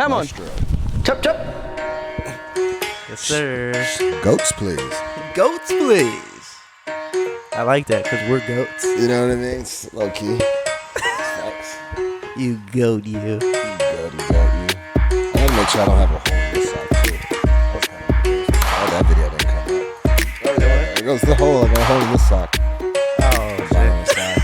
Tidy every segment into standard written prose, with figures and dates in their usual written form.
Come on. Maestro. Chop, chop. Yes, sir. Goats, please. Goats, please. I like that because we're goats. You know what I mean? It's low key. Facts. You goat, you. You goat, you. I gotta make sure I don't have a hole in this side too. That's kind of oh, that video didn't come out. Oh, yeah. There goes the hole. I got a hole in this sock. Oh, shit.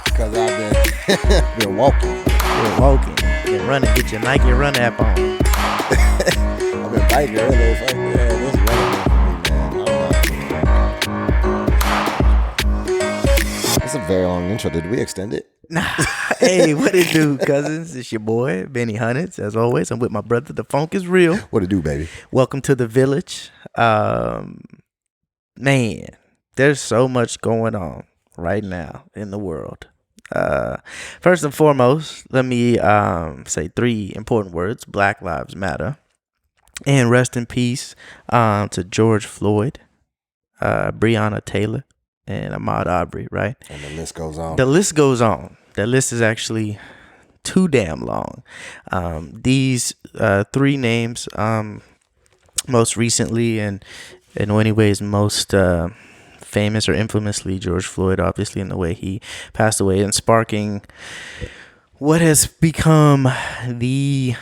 Because I've been walking. You're walking. You're running. Get your Nike Run app on. I've been biking earlier. Fuck yeah, this running for me, man. That's a very long intro. Did we extend it? Nah. Hey, what it do, cousins? It's your boy, Benny Hunnits. As always, I'm with my brother. The funk is real. What it do, baby? Welcome to the village. Man, there's so much going on right now in the world. First and foremost, let me say three important words: Black Lives Matter, and rest in peace to George Floyd, Breonna Taylor, and Ahmaud Arbery. Right, And the list goes on. the list goes on. The list is actually too damn long. These three names, most recently and in many ways most famous or infamously George Floyd, obviously, in the way he passed away, and sparking what has become the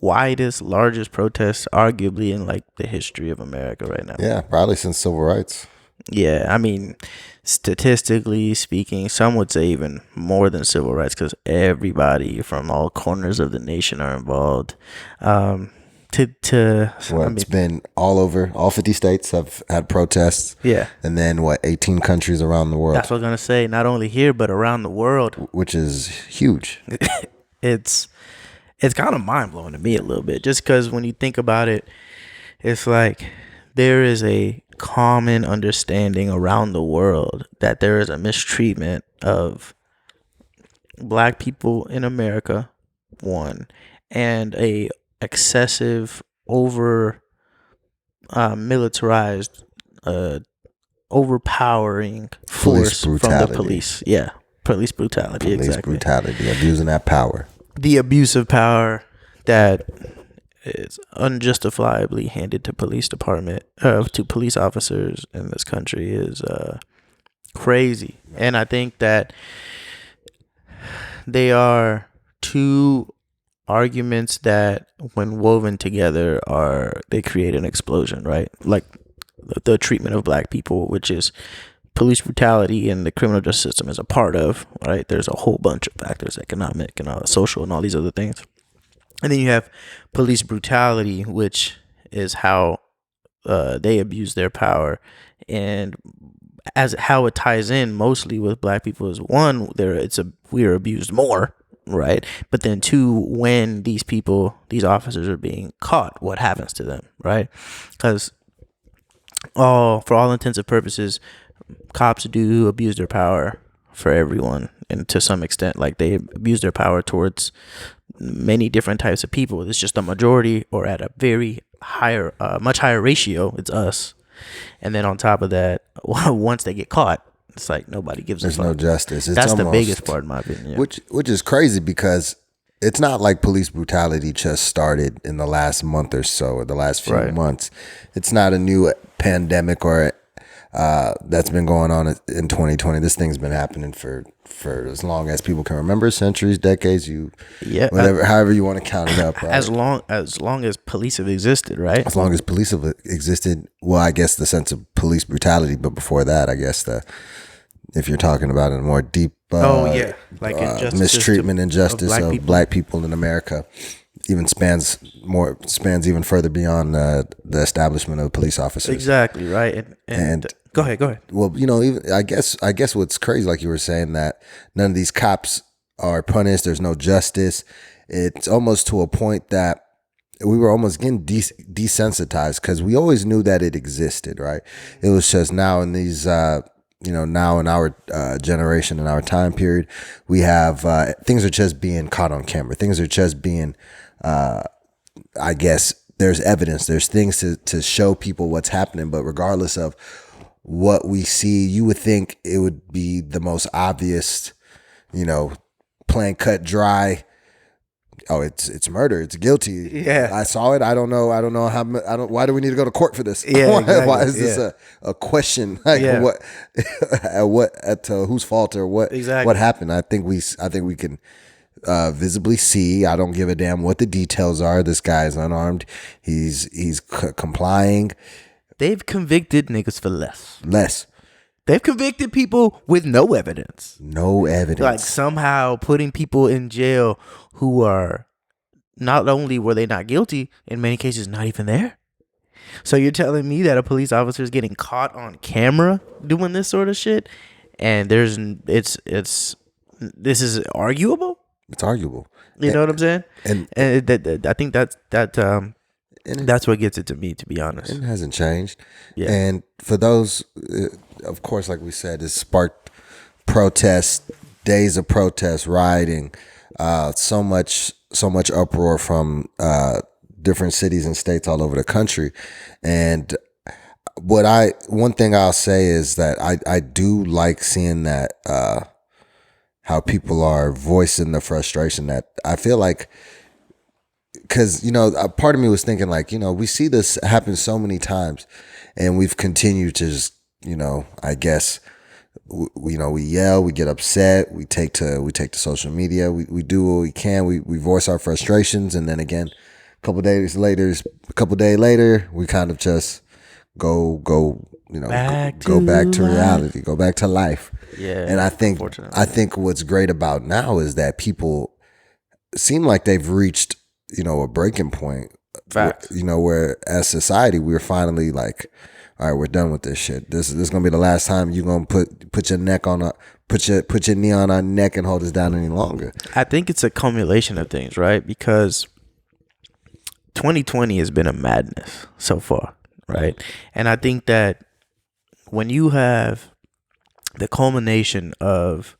widest, largest protest arguably in like the history of America right now. Yeah, probably since civil rights. Yeah, I mean, statistically speaking, some would say even more than civil rights, because everybody from all corners of the nation are involved. It's been all over. All 50 states have had protests. Yeah, And then 18 countries around the world, that's what I'm gonna say. Not only here, but around the world. which is huge. It's kind of mind blowing to me a little bit, just because when you think about it, it's like there is a common understanding around the world that there is a mistreatment of black people in America, one, and a excessive, over militarized, overpowering force from the brutality. police. Yeah, police brutality. Police Exactly. brutality, abusing that power. The abuse of power that is unjustifiably handed to police department, to police officers in this country is crazy. And I think that they are two arguments that, when woven together, they create an explosion, right? Like the treatment of black people, which is police brutality and the criminal justice system is a part of, right? There's a whole bunch of factors, economic and social and all these other things. And then you have police brutality, which is how they abuse their power, and as how it ties in mostly with black people is, one, we are abused more, right? But then two, when these officers are being caught, what happens to them, right? Because for all intents and purposes, cops do abuse their power for everyone, and to some extent, like, they abuse their power towards many different types of people. It's just a majority, or at a very higher, much higher ratio, it's us. And then on top of that, once they get caught, it's like nobody gives a fuck. There's no justice. That's the biggest part, in my opinion. Which is crazy, because it's not like police brutality just started in the last month or so, or the last few months. It's not a new pandemic or that's been going on in 2020. This thing's been happening for as long as people can remember, centuries, decades, however you want to count it up, right? As long as police have existed, right? As long as police have existed, well, I guess the sense of police brutality, but before that, I guess if you're talking about a more deep mistreatment, injustice of black people in America, even spans even further beyond the establishment of police officers. Exactly, right. And go ahead. Well, even I guess what's crazy, like you were saying, that none of these cops are punished. There's no justice. It's almost to a point that we were almost getting desensitized, because we always knew that it existed, right? It was just now in these, now in our generation, in our time period, we have things are just being caught on camera. Things are just being, I guess, there's evidence. There's things to show people what's happening. But regardless of what we see, you would think it would be the most obvious, plain cut, dry, oh, it's murder. It's guilty. Yeah. I saw it. I don't know. I don't know how. I don't. Why do we need to go to court for this? Yeah, Why exactly. is this Yeah. a question? Like Yeah. what? At whose fault or what? Exactly. What happened? I think we can visibly see. I don't give a damn what the details are. This guy is unarmed. He's complying. They've convicted niggas for less. Less. They've convicted people with no evidence. No evidence. Like somehow putting people in jail who are not only were they not guilty, in many cases not even there. So you're telling me that a police officer is getting caught on camera doing this sort of shit, and this is arguable? It's arguable. You know what I'm saying? And I think that's what gets it to me, to be honest. it hasn't changed. Yeah. And for those, of course, like we said, it sparked protests, days of protest, rioting, so much uproar from different cities and states all over the country. And one thing I'll say is that I do like seeing that how people are voicing the frustration. That I feel like, because, a part of me was thinking like, we see this happen so many times and we've continued to just, I guess, we yell, we get upset, we take to social media, we do what we can, we voice our frustrations. And then again, a couple days later, we kind of just go back to reality, go back to life. Yeah. And I think what's great about now is that people seem like they've reached, a breaking point. Facts. Where as society we're finally like, all right, we're done with this shit. This is gonna be the last time you're gonna put your neck on put your knee on our neck and hold us down any longer. I think it's a cumulation of things, right? Because 2020 has been a madness so far, right? And I think that when you have the culmination of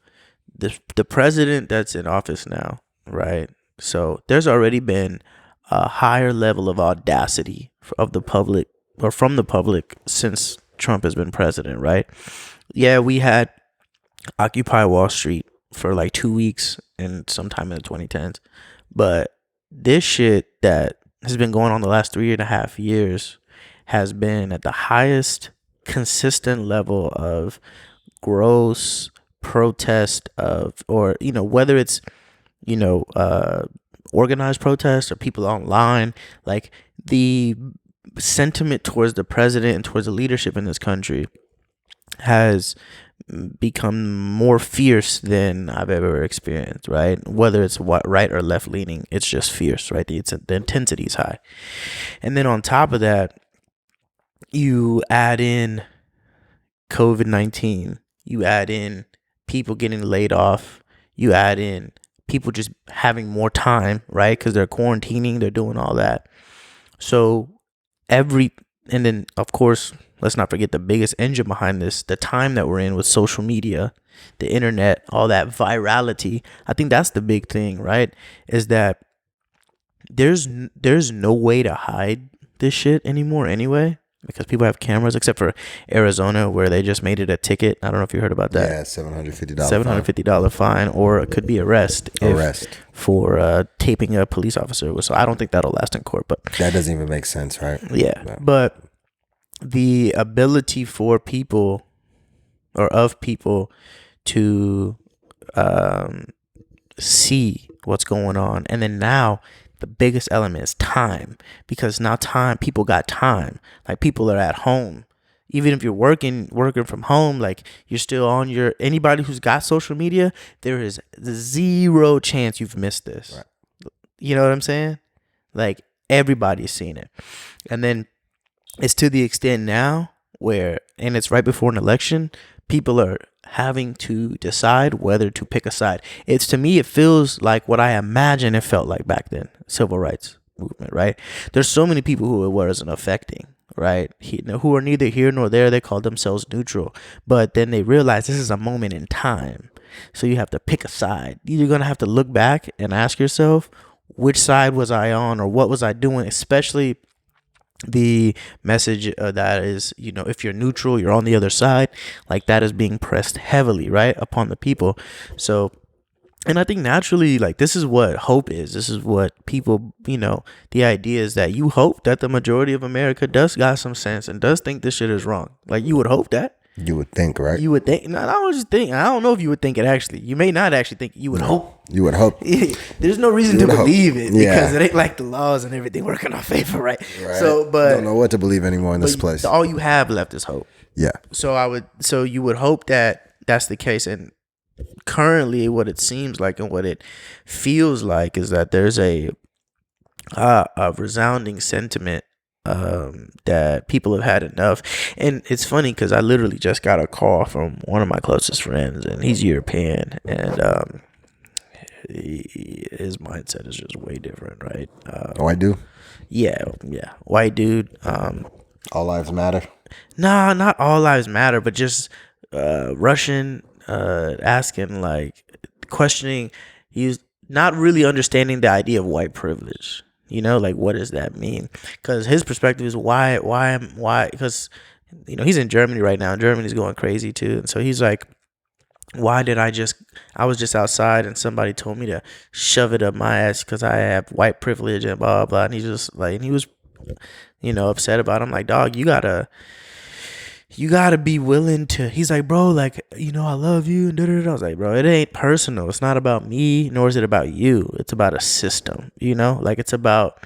the president that's in office now, right? So there's already been a higher level of audacity of the public, or from the public, since Trump has been president, right? Yeah, we had Occupy Wall Street for like 2 weeks and sometime in the 2010s. But this shit that has been going on the last 3.5 years has been at the highest consistent level of gross protest or whether it's organized protest or people online, like the sentiment towards the president and towards the leadership in this country has become more fierce than I've ever experienced, right? Whether it's right or left leaning, it's just fierce, right? The intensity is high. And then on top of that, you add in COVID-19, you add in people getting laid off, you add in people just having more time, right? Because they're quarantining, they're doing all that. So and then of course, let's not forget the biggest engine behind this, the time that we're in with social media, the internet, all that virality. I think that's the big thing, right? Is that there's no way to hide this shit anymore anyway, because people have cameras, except for Arizona, where they just made it a ticket. I don't know if you heard about that. Yeah, $750. $750 fine, or it could be arrest for taping a police officer. So I don't think that'll last in court, but that doesn't even make sense, right? Yeah, but the ability for people to see what's going on, and then now the biggest element is time, because now people got time. Like, people are at home. Even if you're working from home, like, you're still on anybody who's got social media, there is zero chance you've missed this. Right. You know what I'm saying? Like, everybody's seen it. And then it's to the extent now and it's right before an election, people are having to decide whether to pick a side. To me, it feels like what I imagine it felt like back then, civil rights movement, right? There's so many people who it wasn't affecting, right? Who are neither here nor there. They call themselves neutral, but then they realize this is a moment in time. So you have to pick a side. You're going to have to look back and ask yourself, which side was I on, or what was I doing? Especially the message that is, if you're neutral, you're on the other side, like, that is being pressed heavily, right, upon the people. So And I think naturally, like, this is what hope is. This is what people, the idea is that you hope that the majority of America does got some sense and does think this shit is wrong. Like, you would hope that. You would think, right? You would think. No, I don't just think. I don't know if you would think it actually. You may not actually think. You would hope. You would hope. There's no reason to believe it because Yeah. it ain't like the laws and everything work in our favor, right? Right. So, but don't know what to believe anymore in this place. all you have left is hope. Yeah. So you would hope that that's the case. And currently, what it seems like and what it feels like is that there's a resounding sentiment that people have had enough. And it's funny because I literally just got a call from one of my closest friends, and he's European, and his mindset is just way different, right? Oh, I do. Yeah, white dude. All lives matter. Nah, not all lives matter, but just Russian, asking, like, questioning. He's not really understanding the idea of white privilege. Like, what does that mean? Because his perspective is why? Because he's in Germany right now. Germany's going crazy too, and so he's like, why did I was just outside and somebody told me to shove it up my ass because I have white privilege and blah, blah, blah. And he's just like, and he was, upset about it. I'm like, dog, you gotta be willing to, he's like, bro, like, I love you. And da-da-da. I was like, bro, it ain't personal. It's not about me, nor is it about you. It's about a system, like, it's about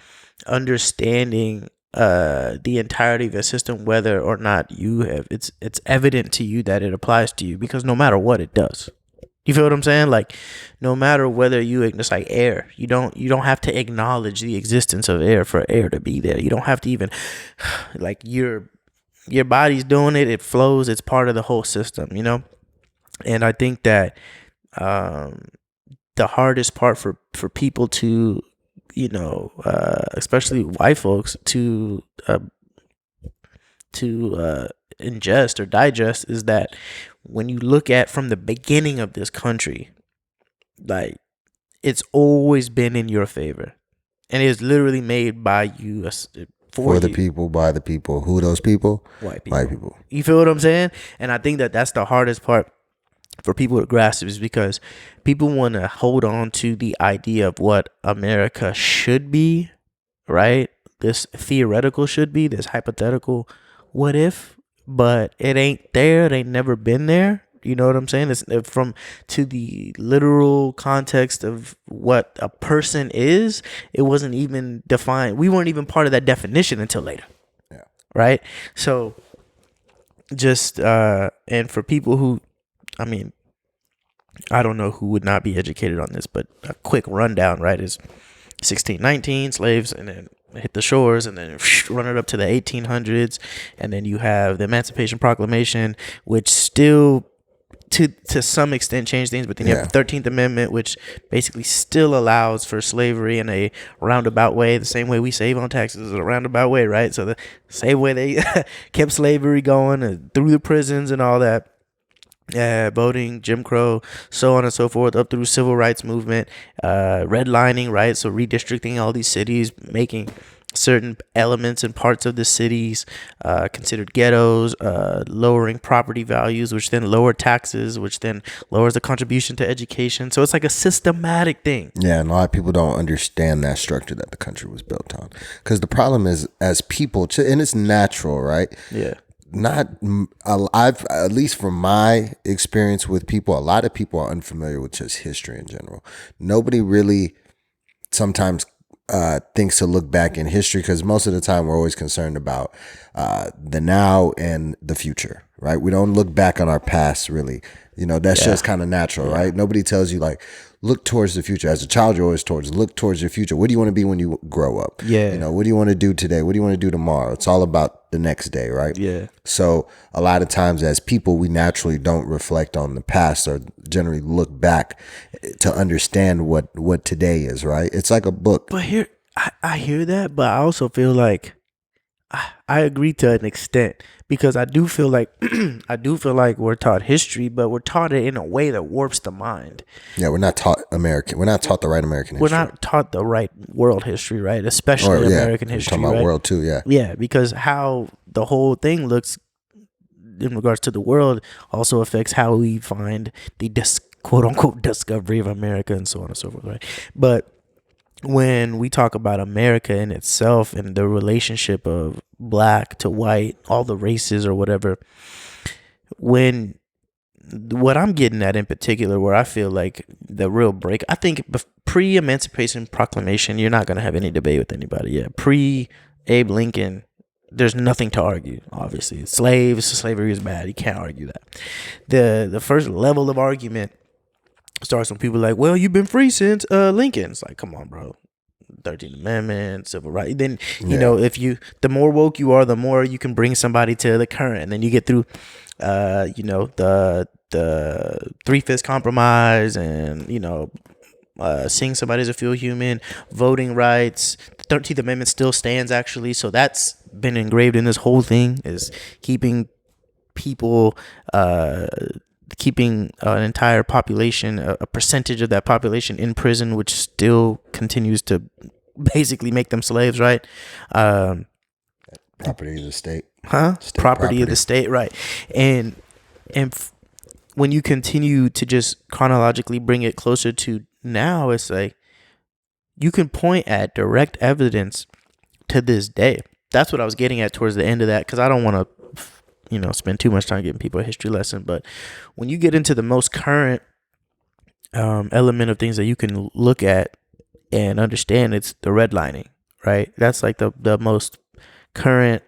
understanding the entirety of the system, whether or not you have it's evident to you that it applies to you, because no matter what, it does. You feel what I'm saying? Like, no matter whether it's like air, you don't have to acknowledge the existence of air for air to be there. You don't have to even, like, your body's doing it, it flows, it's part of the whole system, And I think that the hardest part for people to, especially white folks, to ingest or digest is that when you look at from the beginning of this country, like, it's always been in your favor, and it's literally made by you, for the people, by the people. Who are those people? White people. White people. You feel what I'm saying? And I think that that's the hardest part for people to grasp, is because people want to hold on to the idea of what America should be, right? This theoretical should be, this hypothetical what if, but it ain't there. It ain't never been there. You know what I'm saying? It's to the literal context of what a person is. It wasn't even defined. We weren't even part of that definition until later. Yeah. Right. So just, and for people who, I don't know who would not be educated on this, but a quick rundown, right, is 1619 slaves, and then hit the shores, and then run it up to the 1800s, and then you have the Emancipation Proclamation, which still to some extent changed things, but then you have the 13th Amendment, which basically still allows for slavery in a roundabout way, the same way we save on taxes in a roundabout way, right? So the same way they kept slavery going through the prisons and all that. Voting, Jim Crow, so on and so forth, up through civil rights movement, redlining, right? So redistricting all these cities, making certain elements and parts of the cities considered ghettos, lowering property values, which then lower taxes, which then lowers the contribution to education. So it's like a systematic thing. Yeah, and a lot of people don't understand that structure that the country was built on. Because the problem is, as people, and it's natural, right? Yeah. I've, at least from my experience with people, a lot of people are unfamiliar with just history in general. Nobody really sometimes thinks to look back in history, because most of the time we're always concerned about the now and the future, right? We don't look back on our past, really. That's just kind of natural, right? Nobody tells you, like, look towards the future. As a child, you're always look towards your future. What do you want to be when you grow up? Yeah. What do you want to do today? What do you want to do tomorrow? It's all about the next day, right? Yeah. So a lot of times as people, we naturally don't reflect on the past or generally look back to understand what today is, right? It's like a book. But here, I hear that, but I also feel like I agree to an extent, because I do feel like we're taught history, but we're taught it in a way that warps the mind. Yeah, we're not taught American. We're not taught the right American history. We're not taught the right world history, right? Especially American history. We're talking about right? world too, yeah. Yeah, because how the whole thing looks in regards to the world also affects how we find the quote unquote discovery of America and so on and so forth, right? But when we talk about America in itself and the relationship of black to white, all the races or whatever, when what I'm getting at in particular, where I feel like the real break, I think pre-Emancipation Proclamation, you're not going to have any debate with anybody. Yeah, pre-Abe Lincoln, there's nothing to argue. Obviously, slavery is bad. You can't argue that. The first level of argument starts when people are like, well, you've been free since Lincoln. It's like, come on, bro. 13th Amendment, civil rights. Then, you know, the more woke you are, the more you can bring somebody to the current. And then you get through, the 3/5 compromise and, seeing somebody as a full human, voting rights. The 13th Amendment still stands, actually. So that's been engraved in this whole thing, is keeping people, keeping an entire population, a percentage of that population in prison, which still continues to basically make them slaves, right? Property of the state. Property of the state, right? And when you continue to just chronologically bring it closer to now, it's like you can point at direct evidence to this day. That's what I was getting at towards the end of that, because I don't want to spend too much time giving people a history lesson. But when you get into the most current element of things that you can look at and understand, it's the redlining, right? That's like the most current,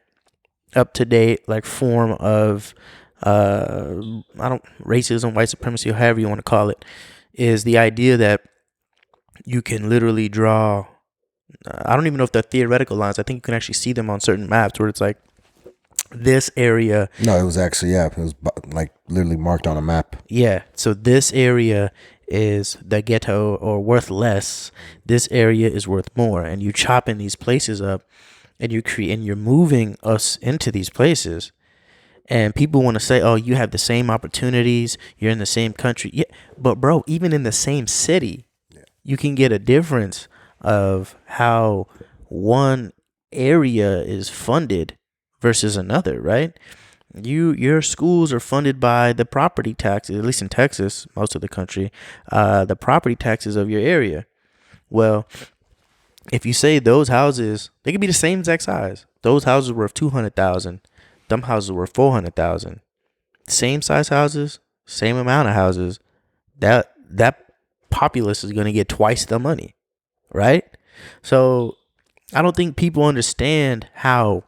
up to date like form of racism, white supremacy, or however you want to call it, is the idea that you can literally draw. I don't even know if they're theoretical lines. I think you can actually see them on certain maps where it's like, this area. No, it was actually, it was like literally marked on a map. Yeah. So this area is the ghetto, or worth less. This area is worth more. And you chopping these places up, and you're moving us into these places. And people want to say, oh, you have the same opportunities. You're in the same country. Yeah. But bro, even in the same city, you can get a difference of how one area is funded versus another, right? Your schools are funded by the property taxes, at least in Texas, most of the country, the property taxes of your area. Well, if you say those houses, they could be the same exact size. Those houses were worth $200,000. Them houses were $400,000. Same size houses, same amount of houses. That populace is going to get twice the money, right? So I don't think people understand how.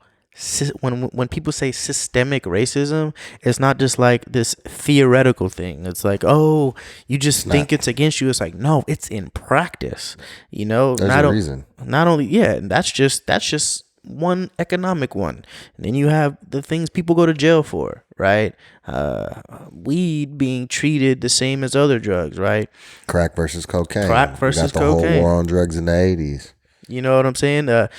When people say systemic racism, it's not just like this theoretical thing. It's like, oh, you just think it's against you. It's like, no, it's in practice. There's a reason. Not only, and that's just one economic one. And then you have the things people go to jail for, right? Weed being treated the same as other drugs, right? Crack versus cocaine. Crack versus cocaine. Whole war on drugs in the 80s. You know what I'm saying? The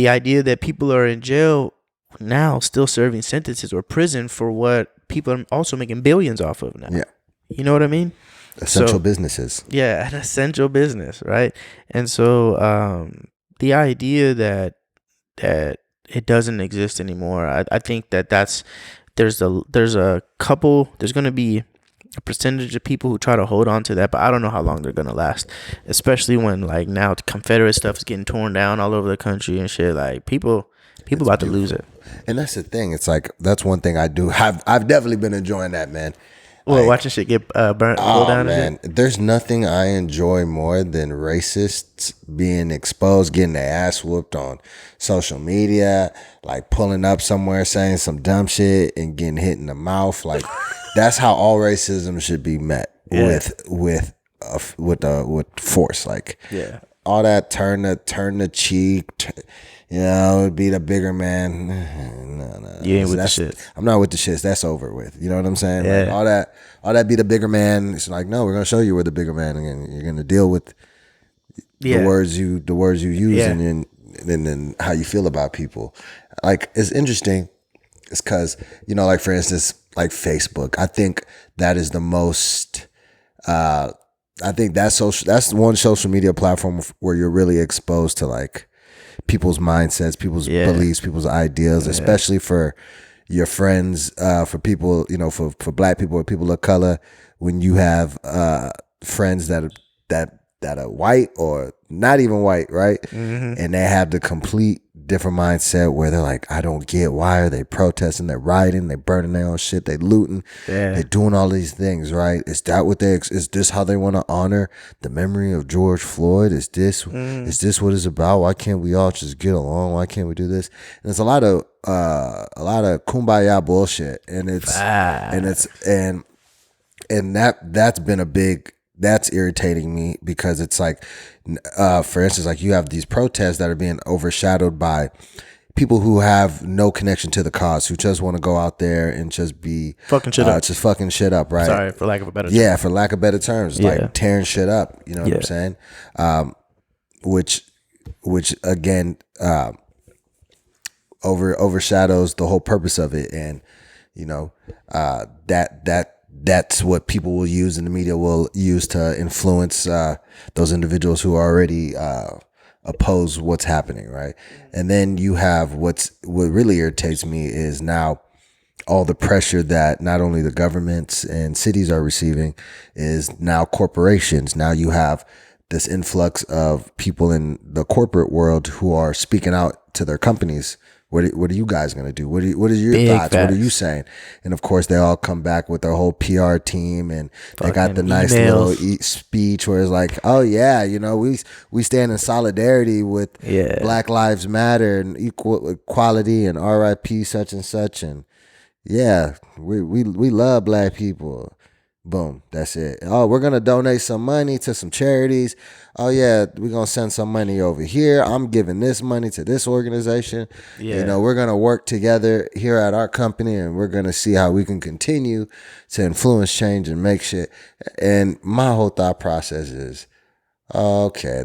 idea that people are in jail now still serving sentences or prison for what people are also making billions off of now. Yeah. You know what I mean? Essential businesses. Yeah, an essential business, right? And so the idea that it doesn't exist anymore, I think there's going to be a percentage of people who try to hold on to that, but I don't know how long they're gonna last, especially when like now Confederate stuff is getting torn down all over the country and shit. Like people about to lose it. And that's the thing. It's like, that's one thing I do. I've definitely been enjoying that, man. Well, watching shit get burnt, go down. Man, there's nothing I enjoy more than racists being exposed, getting their ass whooped on social media, like pulling up somewhere saying some dumb shit and getting hit in the mouth. Like that's how all racism should be met, with force. Like all that turn the cheek. Be the bigger man. No. You ain't with the shit. I'm not with the shits. That's over with. You know what I'm saying? Yeah. Like all that be the bigger man. It's like, no, we're gonna show you we're the bigger man, and you're gonna deal with the words you use, and then how you feel about people. Like, it's interesting. It's because, like, for instance, like Facebook. I think that is the most. I think that's one social media platform where you're really exposed to like people's mindsets, people's beliefs, people's ideas, especially for, your friends, for people, for black people or people of color, when you have friends that are white or not even white, right? And they have the complete different mindset where they're like, I don't get, why are they protesting? They're rioting, they burning their own shit, they looting, they're doing all these things, right? Is that what is this how they want to honor the memory of George Floyd? Is this what it's about? Why can't we all just get along? Why can't we do this? And it's a lot of kumbaya bullshit, and that's been a big, that's irritating me, because it's like, for instance, like you have these protests that are being overshadowed by people who have no connection to the cause, who just want to go out there and just be fucking shit up, just fucking shit up, right? Sorry, for lack of a better term. For lack of better terms, like tearing shit up. You know what I'm saying? Which again, overshadows the whole purpose of it, and that's what people will use, and the media will use to influence those individuals who already oppose what's happening, right? And then you have what really irritates me is now all the pressure that not only the governments and cities are receiving is now corporations. Now you have this influx of people in the corporate world who are speaking out to their companies. What are you guys going to do? What are your thoughts? Facts. What are you saying? And of course, they all come back with their whole PR team, and they got the nice little speech where it's like, oh yeah, we stand in solidarity with Black Lives Matter and equality and RIP such and such, and we love black people. Boom, that's it. Oh, we're going to donate some money to some charities. Oh, yeah, we're going to send some money over here. I'm giving this money to this organization. Yeah. We're going to work together here at our company, and we're going to see how we can continue to influence change and make shit. And my whole thought process is, okay,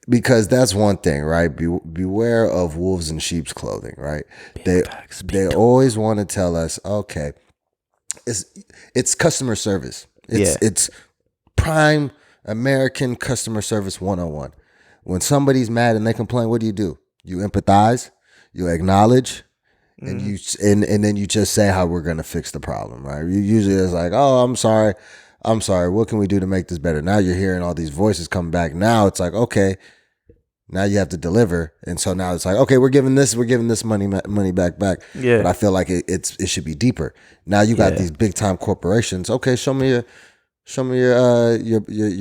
because that's one thing, right? Beware of wolves in sheep's clothing, right? They always want to tell us, okay, it's customer service. It's prime American customer service 101. When somebody's mad and they complain, what do? You empathize, you acknowledge, and and then you just say how we're gonna fix the problem, right? You usually it's like, oh, I'm sorry. What can we do to make this better? Now you're hearing all these voices come back. Now it's like, okay, now you have to deliver, and so now it's like, okay, we're giving this money back. Yeah. But I feel like it should be deeper. Now you got these big time corporations. Okay, show me your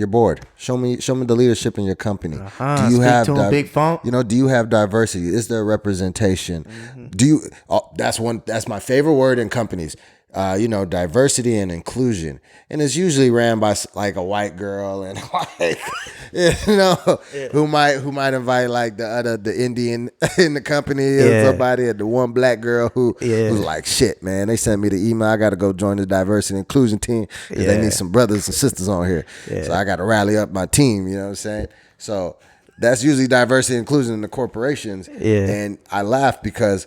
board. Show me the leadership in your company. Do you have big font? Do you have diversity? Is there representation? Do you? That's my favorite word in companies. Diversity and inclusion, and it's usually ran by like a white girl and like, who might invite like the Indian in the company or somebody, and the one black girl who's like, shit, man, they sent me the email. I got to go join the diversity and inclusion team because they need some brothers and sisters on here. So I got to rally up my team. You know what I'm saying? So that's usually diversity and inclusion in the corporations. And I laugh because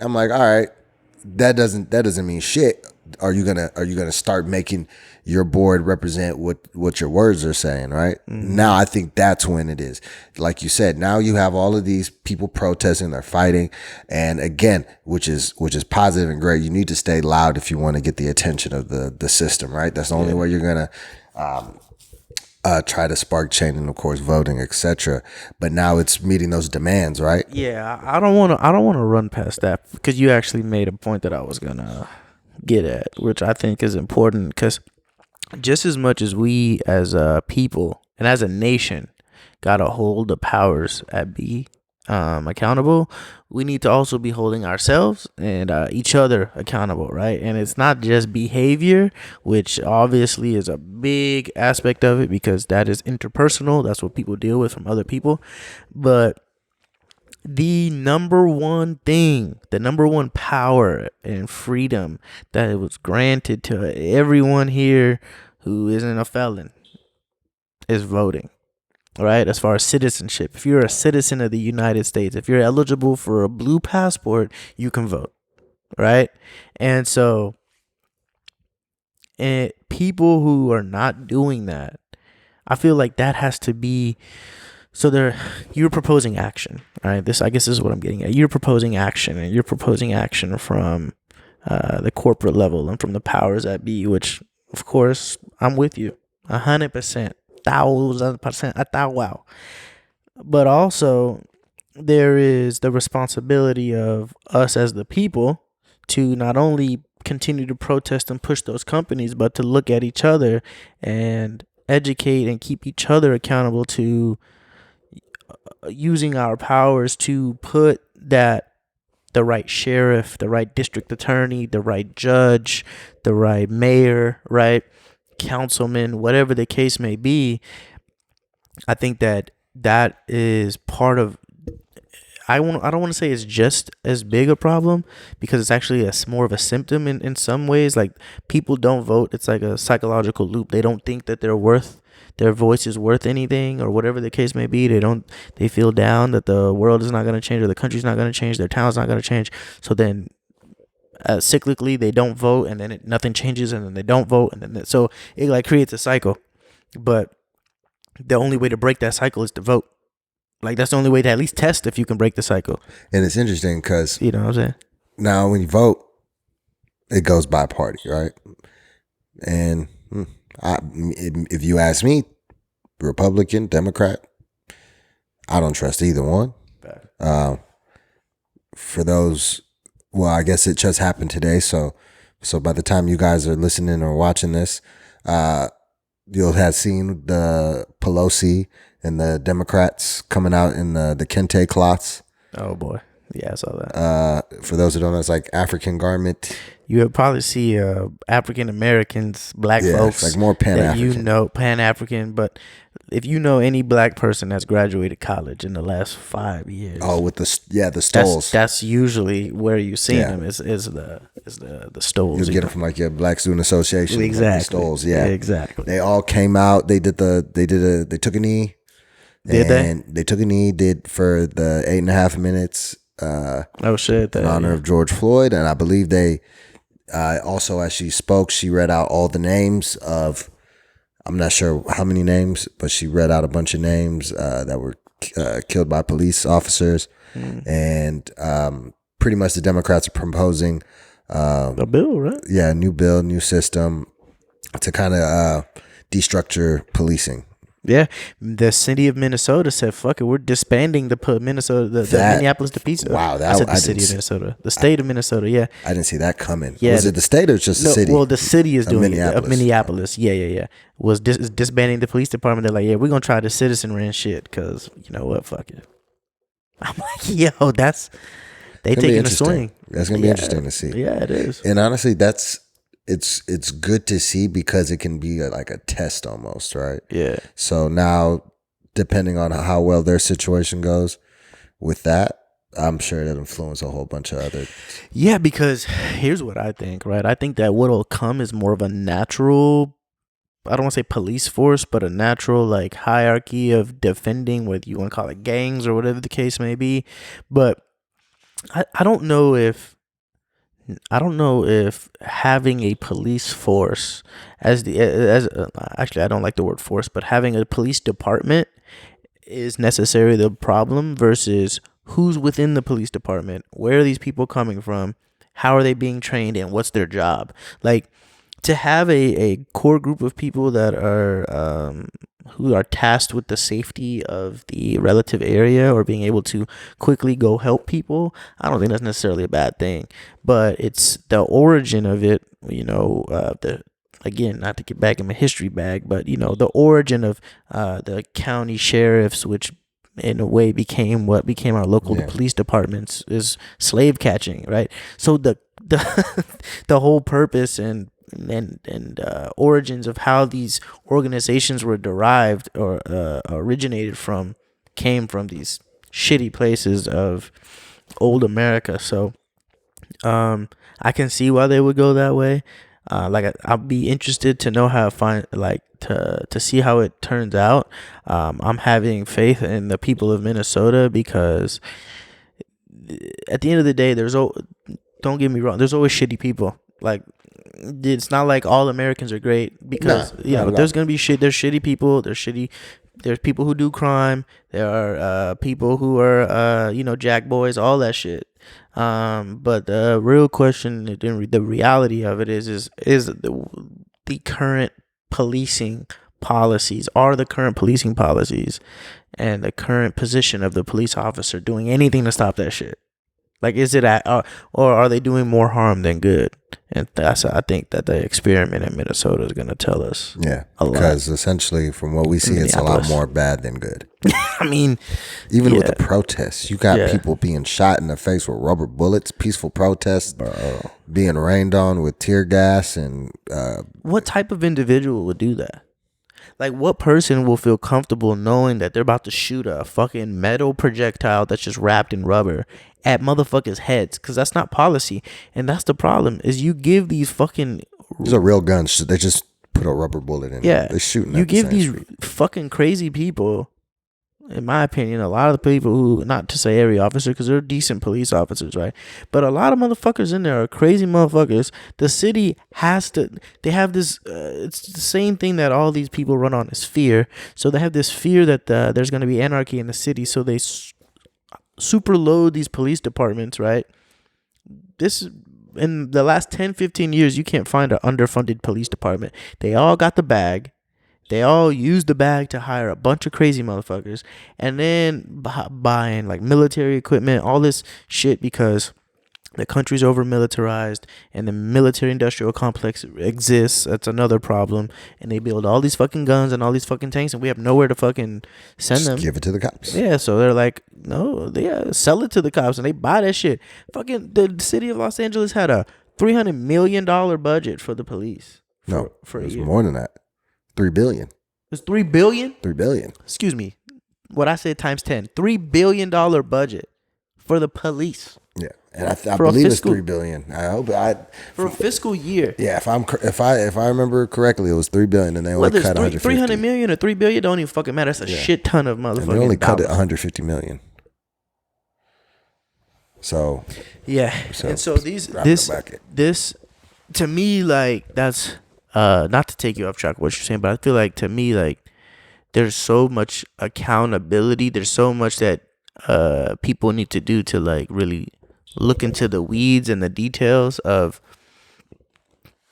I'm like, all right. That doesn't mean shit. Are you gonna start making your board represent what your words are saying, right? Now I think that's when it is. Like you said, now you have all of these people protesting, they're fighting, and again, which is positive and great. You need to stay loud if you want to get the attention of the system, right? That's the only way you're gonna try to spark change, and of course voting, etc. But now it's meeting those demands, right? Yeah, I don't want to run past that, because you actually made a point that I was gonna get at, which I think is important, because just as much as we as a people and as a nation gotta hold the powers at be accountable, we need to also be holding ourselves and each other accountable, right? And it's not just behavior, which obviously is a big aspect of it, because that is interpersonal. That's what people deal with from other people. But the number one thing, the number one power and freedom that was granted to everyone here who isn't a felon is voting. Right, as far as citizenship, if you're a citizen of the United States, if you're eligible for a blue passport, you can vote, right? And so, people who are not doing that, I feel like that has to be you're proposing action, right? This, I guess, is what I'm getting at. You're proposing action, and you're proposing action from the corporate level and from the powers that be. Which, of course, I'm with you, 100%, 1,000%, wow. But also, there is the responsibility of us as the people to not only continue to protest and push those companies, but to look at each other and educate and keep each other accountable to using our powers to put the right sheriff, the right district attorney, the right judge, the right mayor, right councilman, whatever the case may be. I think that is part of. I don't want to say it's just as big a problem, because it's actually more of a symptom in some ways. Like, people don't vote. It's like a psychological loop. They don't think that their voice is worth anything, or whatever the case may be. They feel down that the world is not going to change, or the country's not going to change, their town's not going to change. So then cyclically they don't vote, and then nothing changes, and then they don't vote, and then so it like creates a cycle. But the only way to break that cycle is to vote. Like, that's the only way to at least test if you can break the cycle. And it's interesting because, you know what I'm saying? Now when you vote, it goes by party, right? And if you ask me, Republican, Democrat, I don't trust either one. For those, well, I guess it just happened today. So by the time you guys are listening or watching this, you'll have seen the Pelosi and the Democrats coming out in the kente cloths. Oh boy, yeah, I saw that. For those who don't know, it's like African garment. You would probably see African Americans, black folks, like more Pan-African. Pan-African. But if you know any black person that's graduated college in the last 5 years, with the stoles, that's usually where you see them. Is the stoles. You get them from like your Black Student Association, exactly. Like the stoles, yeah, exactly. They all came out. They took a knee. They took a knee. Did for the 8.5 minutes. Oh shit! In honor of George Floyd, and I believe they. Also, as she spoke, she read out all the names of, I'm not sure how many names, but she read out a bunch of names that were killed by police officers. And pretty much the Democrats are proposing a bill, right? Yeah, new bill, new system to kind of destructure policing. Yeah, the city of Minnesota said, "Fuck it, we're disbanding the Minneapolis Pizza." Wow, I said the city of Minnesota, the state of Minnesota. Yeah, I didn't see that coming. Yeah, was it the state or just the city? Well, the city is doing Minneapolis. Of Minneapolis. Yeah. Was disbanding the police department. They're like, yeah, we're gonna try the citizenry and shit, because you know what, fuck it. I'm like, yo, they taking a swing. That's gonna be interesting to see. Yeah, it is. And honestly, it's good to see, because it can be like a test almost, right? Yeah. So now, depending on how well their situation goes with that, I'm sure it'll influence a whole bunch of other. Yeah, because here's what I think, right? I think that what'll come is more of a natural, I don't want to say police force, but a natural like hierarchy of defending, whether you want to call it gangs or whatever the case may be. But I don't know if having a police force actually, I don't like the word force, but having a police department is necessarily the problem, versus who's within the police department. Where are these people coming from? How are they being trained, and what's their job? Like, to have a core group of people that are who are tasked with the safety of the relative area, or being able to quickly go help people, I don't think that's necessarily a bad thing. But it's the origin of it, again, not to get back in my history bag, but the origin of the county sheriffs, which in a way became what became our local police departments, is slave catching, right? So the the whole purpose and origins of how these organizations were derived or originated from came from these shitty places of old America. So I can see why they would go that way. I'll be interested to know how to see how it turns out. I'm having faith in the people of Minnesota, because at the end of the day, don't get me wrong, there's always shitty people. Like, it's not like all Americans are great, because there's gonna be there's shitty people, there's shitty There's people who do crime. There are people who are jack boys, all that shit. But the real question, the reality of it is the current policing policies, are the current policing policies and the current position of the police officer doing anything to stop that shit? Like, is it or are they doing more harm than good? And I think that the experiment in Minnesota is going to tell us. Yeah, a lot. because essentially, from what we see, it's a lot more bad than good. I mean, even with the protests, you got people being shot in the face with rubber bullets, peaceful protests, being rained on with tear gas, and what type of individual would do that? Like, what person will feel comfortable knowing that they're about to shoot a fucking metal projectile that's just wrapped in rubber at motherfuckers' heads? Because that's not policy. And that's the problem, is you give these fucking... These are real guns. They just put a rubber bullet in it. They're shooting you at give the these street. fucking crazy people, in my opinion, a lot of the people who, not to say every officer, because they're decent police officers, right? But a lot of motherfuckers in there are crazy motherfuckers. The city they have this, it's the same thing that all these people run on, is fear. So they have this fear that there's going to be anarchy in the city. So they super load these police departments, right? In the last 10, 15 years, you can't find an underfunded police department. They all got the bag. They all use the bag to hire a bunch of crazy motherfuckers and then buying like military equipment, all this shit, because the country's over militarized and the military industrial complex exists. That's another problem. And they build all these fucking guns and all these fucking tanks, and we have nowhere to fucking send them. Give it to the cops. Yeah, so they're like, no, sell it to the cops, and they buy that shit. Fucking the city of Los Angeles had a $300 million budget for the police. For it was a year. more than that. $3 billion. It's $3 billion? $3 billion. Excuse me. What I said times 10. $3 billion budget for the police. Yeah, and I believe it's $3 billion. I hope for a fiscal year. Yeah, if I remember correctly, it was $3 billion, and they only cut 300 million or $3 billion don't even fucking matter. That's a shit ton of motherfucking. And they only cut it dollars. $150 million. So yeah, and so this to me, like, that's not to take you off track of what you're saying, but I feel like, to me, like, there's so much accountability. There's so much that people need to do to, like, really look into the weeds and the details of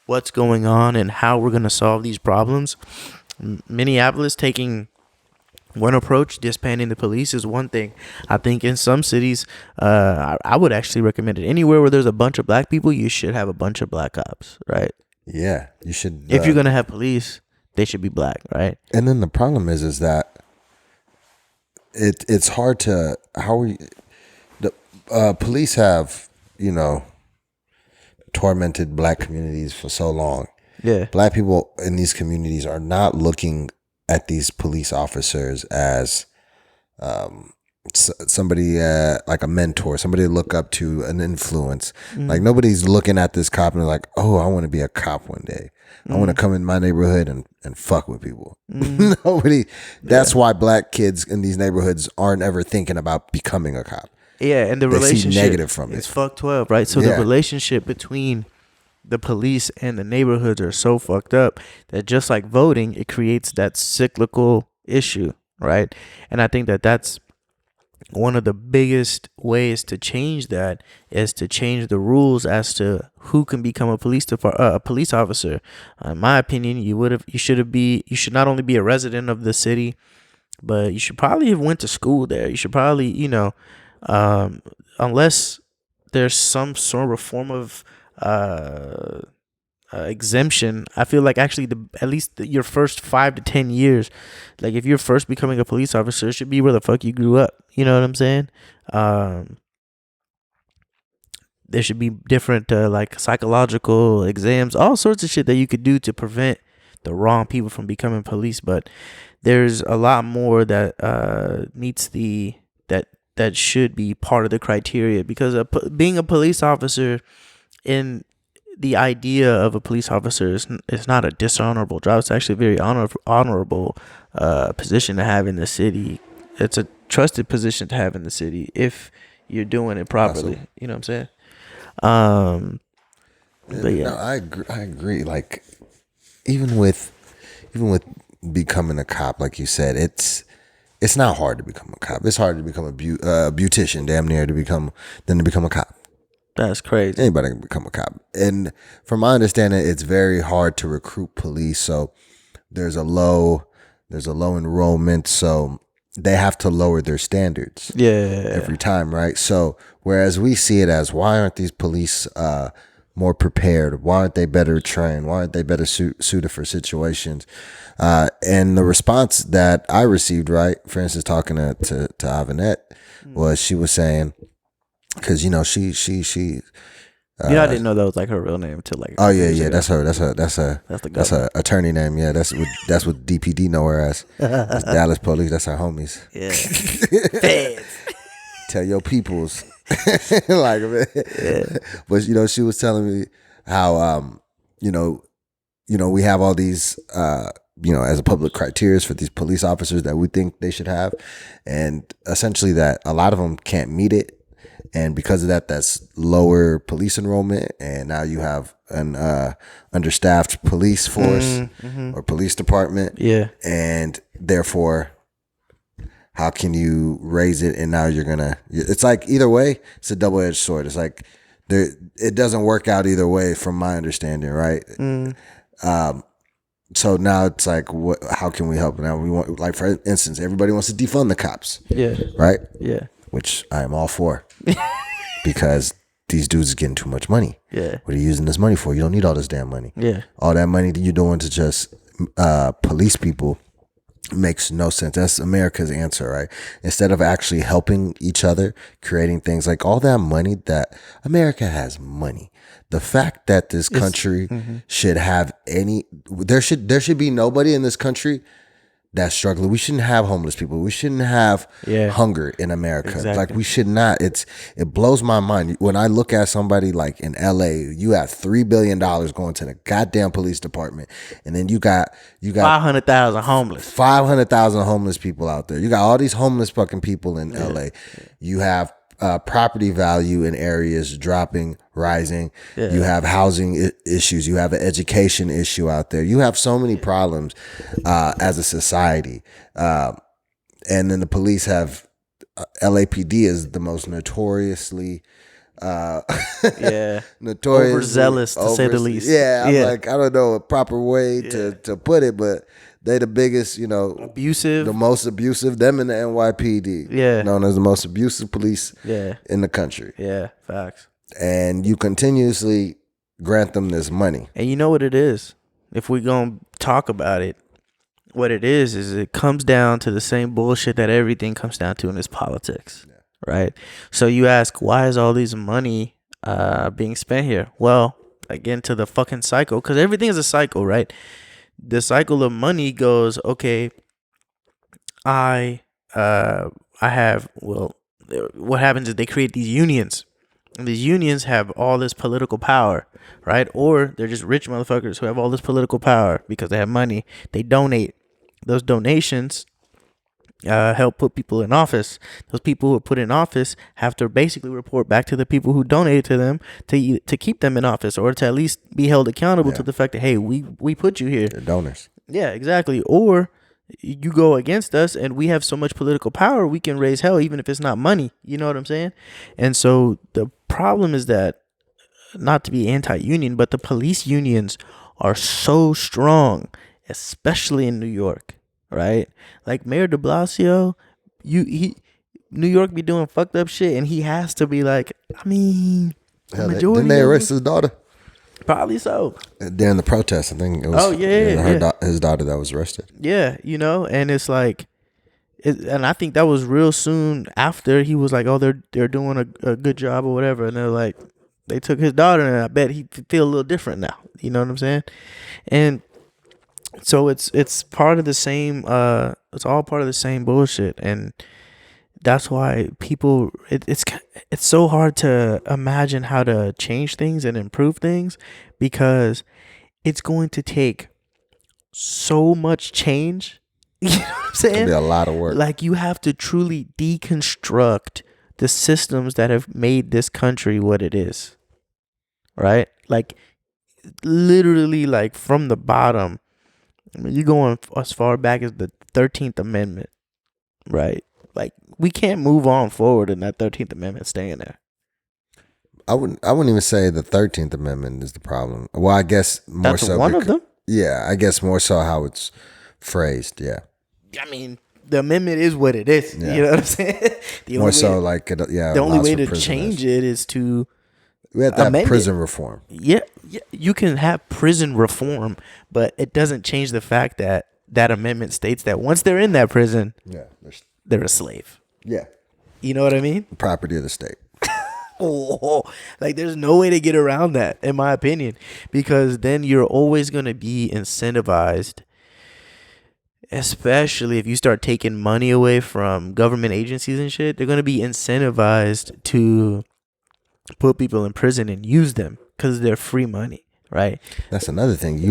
what's going on and how we're going to solve these problems. Minneapolis taking one approach, disbanding the police, is one thing. I think in some cities, I would actually recommend it. Anywhere where there's a bunch of black people, you should have a bunch of black cops, right? Yeah, you should. If you're going to have police, they should be black, right? And then the problem is that it's hard to, police have, tormented black communities for so long. Yeah. Black people in these communities are not looking at these police officers as somebody like a mentor, somebody to look up to, an influence. Like, nobody's looking at this cop and like, oh, I want to be a cop one day. I want to come in my neighborhood and fuck with people. Nobody. That's why black kids in these neighborhoods aren't ever thinking about becoming a cop. Yeah, and the relationship see negative from is it. fuck 12, right? So the relationship between the police and the neighborhoods are so fucked up that, just like voting, it creates that cyclical issue, right? And I think that that's one of the biggest ways to change that, is to change the rules as to who can become a police officer. In my opinion, you should not only be a resident of the city, but you should probably have went to school there. You should probably, unless there's some sort of form of exemption, I feel like actually at least your first 5 to 10 years, like if you're first becoming a police officer, it should be where the fuck you grew up. You know what I'm saying? There should be different like psychological exams, all sorts of shit that you could do to prevent the wrong people from becoming police. But there's a lot more that needs that should be part of the criteria, because being a police officer, in the idea of a police officer, is not a dishonorable job. It's actually a very honorable position to have in the city. It's a trusted position to have in the city if you're doing it properly. Awesome. You know what I'm saying? But yeah, No, I agree. Like, even with becoming a cop, like you said, it's not hard to become a cop. It's hard to become a beautician, damn near, than to become a cop. That's crazy. Anybody can become a cop. And from my understanding, it's very hard to recruit police. So there's a low enrollment. So they have to lower their standards every time, right? So whereas we see it as, why aren't these police more prepared? Why aren't they better trained? Why aren't they better suited for situations? And the response that I received, right, for instance, talking to Avanette, was she was saying, because she I didn't know that was like her real name until like. Oh yeah, that's her. That's the her attorney name. Yeah, that's what DPD know her as. That's Dallas police. That's our homies. Yeah. Feds. Tell your peoples. Like, yeah. But she was telling me how we have all these as a public criteria for these police officers that we think they should have, and essentially that a lot of them can't meet it. And because of that, that's lower police enrollment. And now you have an understaffed police force or police department. Yeah. And therefore, how can you raise it? And now it's like, either way, it's a double-edged sword. It's like it doesn't work out either way from my understanding, right? So now it's like, how can we help? Now we want, like, for instance, everybody wants to defund the cops. Yeah. Right? Yeah. Which I am all for, because these dudes are getting too much money. Yeah. What are you using this money for? You don't need all this damn money. Yeah. All that money that you're doing to just police people makes no sense. That's America's answer, right? Instead of actually helping each other, creating things like all that money that America has money. The fact that this country should have there should be nobody in this country that's struggling. We shouldn't have homeless people. We shouldn't have hunger in America. Exactly. Like, we should not. It blows my mind when I look at somebody like in LA. You have $3 billion going to the goddamn police department, and then you got 500,000 homeless. 500,000 homeless people out there. You got all these homeless fucking people in LA. You have property value in areas rising. Yeah. You have housing issues. You have an education issue out there. You have so many problems as a society. And then the police have LAPD is the most notoriously overzealous, to say the least. Yeah, I'm like, I don't know a proper way to put it, but they the biggest, abusive, the most abusive. Them in the NYPD, known as the most abusive police, in the country. Yeah, facts. And you continuously grant them this money. And you know what it is? If we gonna talk about it, what it is it comes down to the same bullshit that everything comes down to in this politics, right? So you ask, why is all these money being spent here? Well, again, to the fucking cycle, because everything is a cycle, right? The cycle of money goes, okay, what happens is they create these unions, and these unions have all this political power, right? Or they're just rich motherfuckers who have all this political power because they have money. They donate. Those donations help put people in office. Those people who are put in office have to basically report back to the people who donated to them to keep them in office, or to at least be held accountable to the fact that, hey, we put you here. They're donors. Yeah, exactly. Or you go against us and we have so much political power, we can raise hell even if it's not money. You know what I'm saying? And so the problem is that, not to be anti-union, but the police unions are so strong, especially in New York, right? Like Mayor de Blasio, New York be doing fucked up shit, and he has to be like, I mean, didn't they arrest his daughter? Probably so. During the protest, I think it was. His daughter that was arrested. Yeah, and it's like, and I think that was real soon after he was like, oh, they're doing a good job or whatever, and they're like, they took his daughter, and I bet he feel a little different now. You know what I'm saying? And so it's part of the same. It's all part of the same bullshit, and that's why people. It's so hard to imagine how to change things and improve things, because it's going to take so much change. You know what I'm saying? It'll be a lot of work. Like, you have to truly deconstruct the systems that have made this country what it is, right? Like, literally, like, from the bottom, I mean, you going as far back as the 13th Amendment, right? Like, we can't move on forward in that 13th Amendment staying there. I wouldn't even say the 13th Amendment is the problem. Well, I guess more That's so one of them. Yeah, I guess more so how it's phrased. Yeah, I mean, the amendment is what it is. Yeah. You know what I'm saying? The more only so way, like yeah. the only allows way for to prisoners. change it is to We have to have amend prison reform. yeah, you can have prison reform, but it doesn't change the fact that that amendment states that once they're in that prison, Yeah, they're a slave. yeah, You know what I mean? property of the state. Oh, like there's no way to get around that, in my opinion, because then you're always going to be incentivized, especially if you start taking money away from government agencies and shit. They're going to be incentivized to put people in prison and use them because they're free money, right? That's another thing.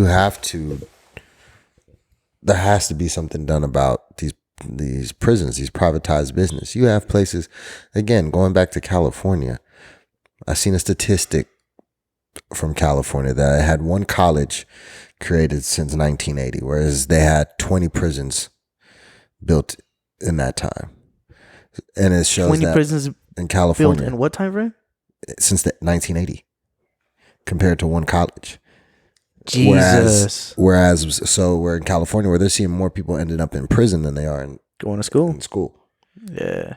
There has to be something done about these prisons, these privatized business. You have places, again, going back to California. I seen a statistic from California that it had one college created since 1980, whereas they had 20 prisons built in that time. And it shows 20 that prisons in built California in what time frame? since 1980 compared to one college. Jesus. Whereas so we're in California where they're seeing more people ending up in prison than they are Going to school. in school. Yeah.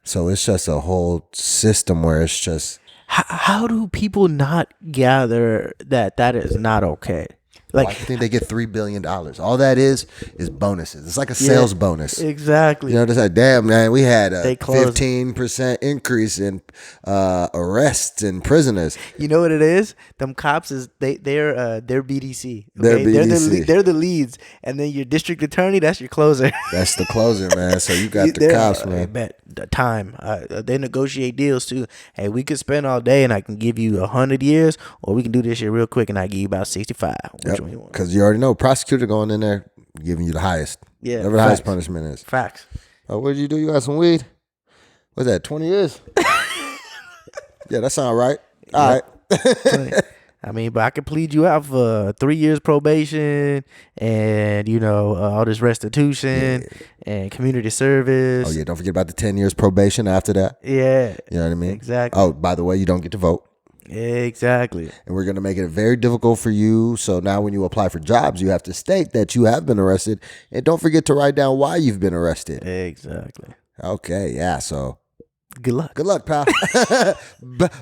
So it's just a whole system where it's just How do people not gather that that is not okay? Like, I think they get $3 billion. All that is bonuses. It's like a sales bonus. exactly. You know, it's like, damn, man, we had a They closed. 15% increase in arrests and prisoners. You know what it is? Them cops is they're BDC. They're BDC. They're the leads, and then your district attorney, that's your closer. That's the closer, man. So you got the cops, man. Bet the time. They negotiate deals too. Hey, we could spend all day, and I can give you 100 years, or we can do this shit real quick, and I give you about 65. Which one you want? Because you already know, prosecutor going in there giving you the highest. Yeah, Whatever the highest facts. punishment is. Facts. Oh, what did you do? You got some weed? What's that, 20 years? Yeah, that sound right. All right. I mean, but I could plead you out for 3 years probation and, all this restitution and community service. Oh, yeah, don't forget about the 10 years probation after that. Yeah. You know what I mean? Exactly. Oh, by the way, you don't get to vote. Exactly. And we're going to make it very difficult for you. So now when you apply for jobs, you have to state that you have been arrested. And don't forget to write down why you've been arrested. Exactly. Okay, yeah, so Good luck. good luck, pal.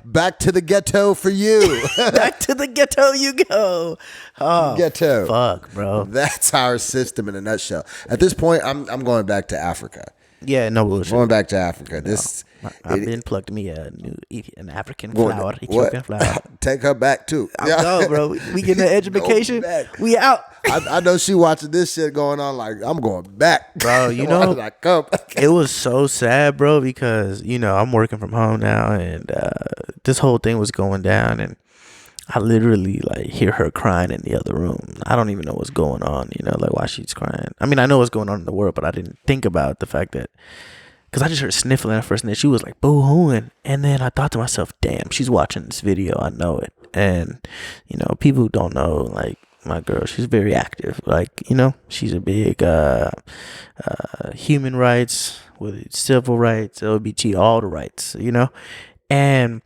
Back to the ghetto for you. Back to the ghetto you go. Oh, Ghetto. fuck, bro. That's our system in a nutshell. At this point, I'm going back to Africa. Yeah, no bullshit. Going back to Africa. This I've been plucked me an African What- flower, what? Ethiopian flower. Take her back too. I know, bro. We getting an education. back. We out. I know she watching this shit going on like I'm going back, Bro, you Why know- did I come? It was so sad, bro, because I'm working from home now, and this whole thing was going down, and I literally hear her crying in the other room. I don't even know what's going on, why she's crying. I mean, I know what's going on in the world, but I didn't think about the fact that, because I just heard sniffling at first, and then she was like boo-hooing, and then I thought to myself, damn, she's watching this video. I know it. And people who don't know, my girl, she's very active. She's a big human rights, with civil rights, LGBT, all the rights, and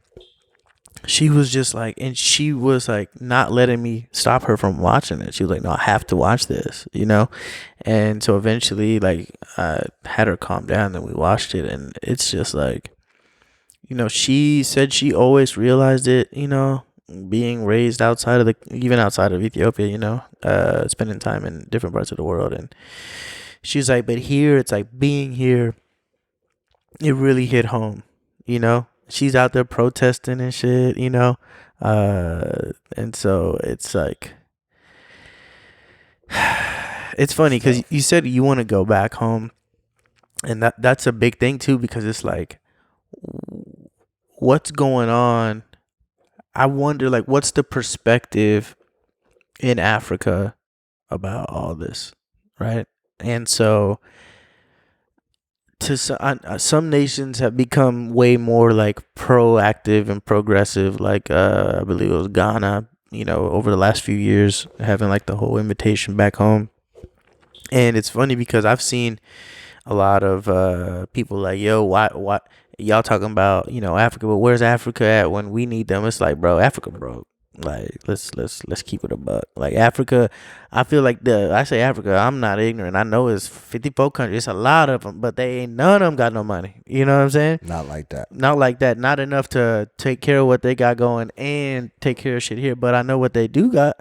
she was just and she was not letting me stop her from watching it. She was like, no, I have to watch this, and so eventually I had her calm down, and we watched it, and it's just she said she always realized it, being raised outside of even outside of Ethiopia, spending time in different parts of the world. And she's like, but here, it's being here, it really hit home, she's out there protesting and shit, and so it's it's funny because you said you want to go back home, and that's a big thing too, because it's what's going on. I wonder, what's the perspective in Africa about all this, right? And so, some nations have become way more proactive and progressive. I believe it was Ghana, over the last few years, having the whole invitation back home. And it's funny because I've seen a lot of people like, yo, why y'all talking about, Africa, but where's Africa at when we need them? It's like, bro, Africa broke. Like, let's keep it a buck. Like, Africa, I feel like I say Africa, I'm not ignorant. I know it's 54 countries. It's a lot of them, but they ain't none of them got no money. You know what I'm saying? Not like that. Not like that. Not enough to take care of what they got going and take care of shit here. But I know what they do got.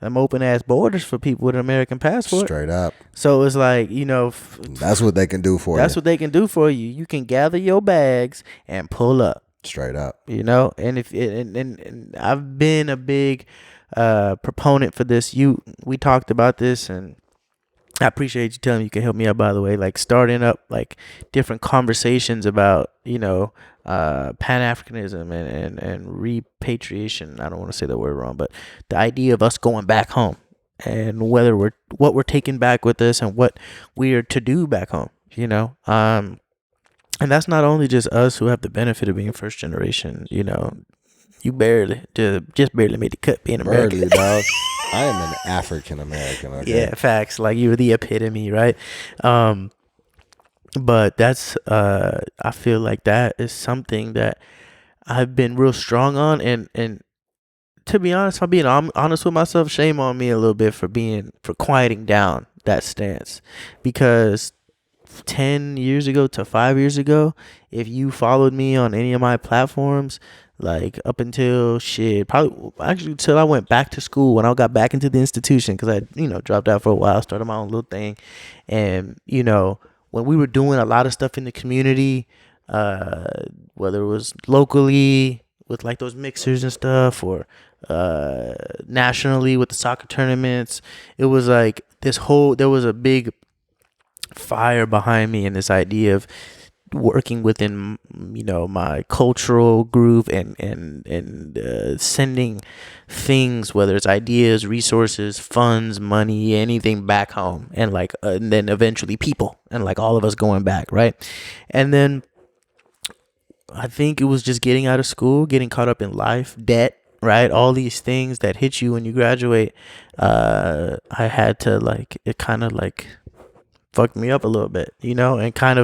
Them open ass borders for people with an American passport. Straight up. So it's like, That's what they can do for you. that's what they can do for you. You can gather your bags and pull up. Straight up. And if and I've been a big proponent for this. We talked about this, and I appreciate you telling me you can help me out, by the way, like starting up like different conversations about, Pan-Africanism and repatriation. I don't want to say the word wrong, but the idea of us going back home and what we're taking back with us and what we are to do back home, and that's not only just us who have the benefit of being first generation, you just barely made the cut being American. Barely, dog. I am an African American. Okay? Yeah, facts. Like, you're the epitome, right? But that's I feel like that is something that I've been real strong on, and to be honest, if I'm being honest with myself, shame on me a little bit for quieting down that stance, because 10 years ago to 5 years ago, if you followed me on any of my platforms, like up until probably actually till I went back to school, when I got back into the institution, because I dropped out for a while, started my own little thing, and when we were doing a lot of stuff in the community, whether it was locally with like those mixers and stuff, or nationally with the soccer tournaments, it was like there was a big fire behind me in this idea of working within my cultural group and sending things, whether it's ideas, resources, funds, money, anything back home, and and then eventually people, and like all of us going back, right? And then I think it was just getting out of school, getting caught up in life, debt, right? All these things that hit you when you graduate. I had to it kind of fucked me up a little bit, and kind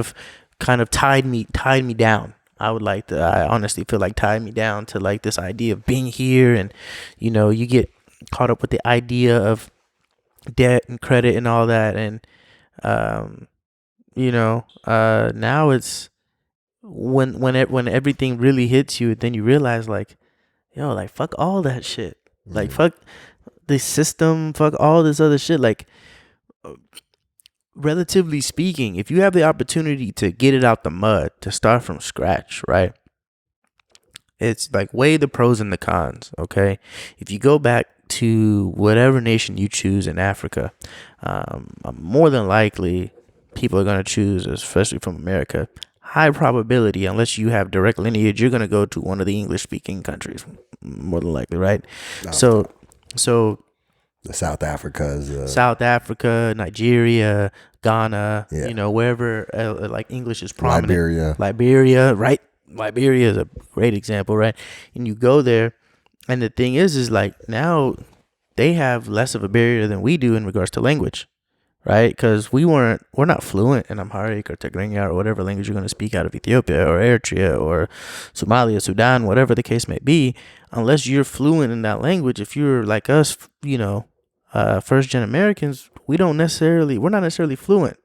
of tied me down. I honestly feel like tied me down to like this idea of being here, and you get caught up with the idea of debt and credit and all that, and now it's when everything really hits you, then you realize fuck all that shit, fuck the system, fuck all this other shit, relatively speaking, if you have the opportunity to get it out the mud, to start from scratch, right? It's weigh the pros and the cons, okay? If you go back to whatever nation you choose in Africa, more than likely people are going to choose, especially from America, high probability, unless you have direct lineage, you're going to go to one of the English-speaking countries, more than likely, right? So the South Africa, Nigeria, Ghana, wherever English is prominent. Liberia, right? Liberia is a great example, right? And you go there, and the thing is now they have less of a barrier than we do in regards to language, right? Because we're not fluent in Amharic or Tigrinya or whatever language you're going to speak out of Ethiopia or Eritrea or Somalia, Sudan, whatever the case may be, unless you're fluent in that language. If you're like us, first gen Americans, we're not necessarily fluent.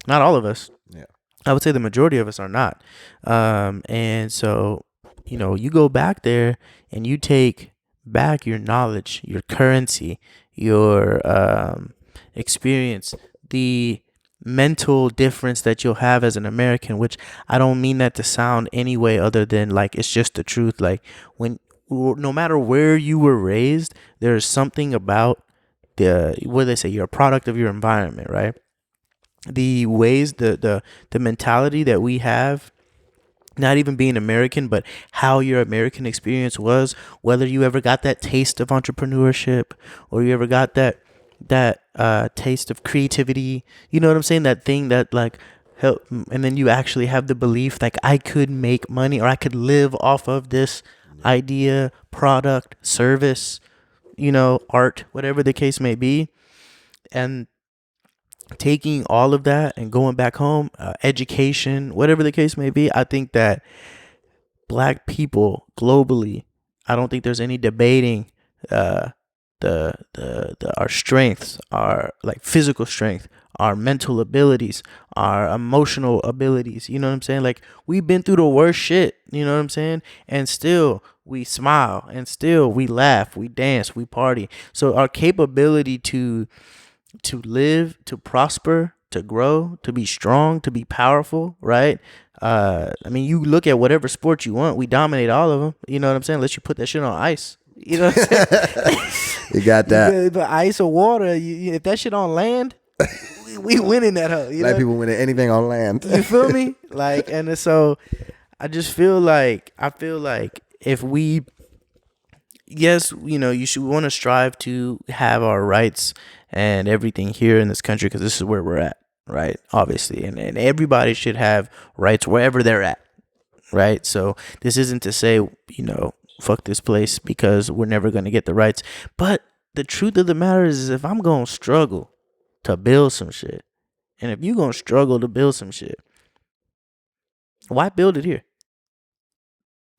Not all of us. Yeah. I would say the majority of us are not. And so, you go back there and you take back your knowledge, your currency, your experience, the mental difference that you'll have as an American, which I don't mean that to sound any way other than it's just the truth. No matter where you were raised, there's something about what they say, you're a product of your environment, right? The ways, the mentality that we have, not even being American, but how your American experience was, whether you ever got that taste of entrepreneurship or you ever got that taste of creativity, you know what I'm saying? That thing that help, and then you actually have the belief I could make money or I could live off of this idea, product, service, art, whatever the case may be. And taking all of that and going back home, education, whatever the case may be, I think that black people globally, I don't think there's any debating uh, the our strengths, our like physical strength, our mental abilities, our emotional abilities. You know what I'm saying? Like we've been through the worst shit. You know what I'm saying? And still we smile, and still we laugh, we dance, we party. So our capability to live, to prosper, to grow, to be strong, to be powerful, right? I mean, you look at whatever sport you want, we dominate all of them. You know what I'm saying? Unless you put that shit on ice. You know what I'm saying? You got that. But ice or water, if that shit on land, we winning that hoe. Black people winning anything on land. You feel me? Like, and so I just feel like if we, yes, you know, you should want to strive to have our rights and everything here in this country because this is where we're at, right? Obviously, and everybody should have rights wherever they're at, right? So this isn't to say, you know, fuck this place because we're never going to get the rights. But the truth of the matter is if I'm going to struggle to build some shit, and if you're going to struggle to build some shit, why build it here?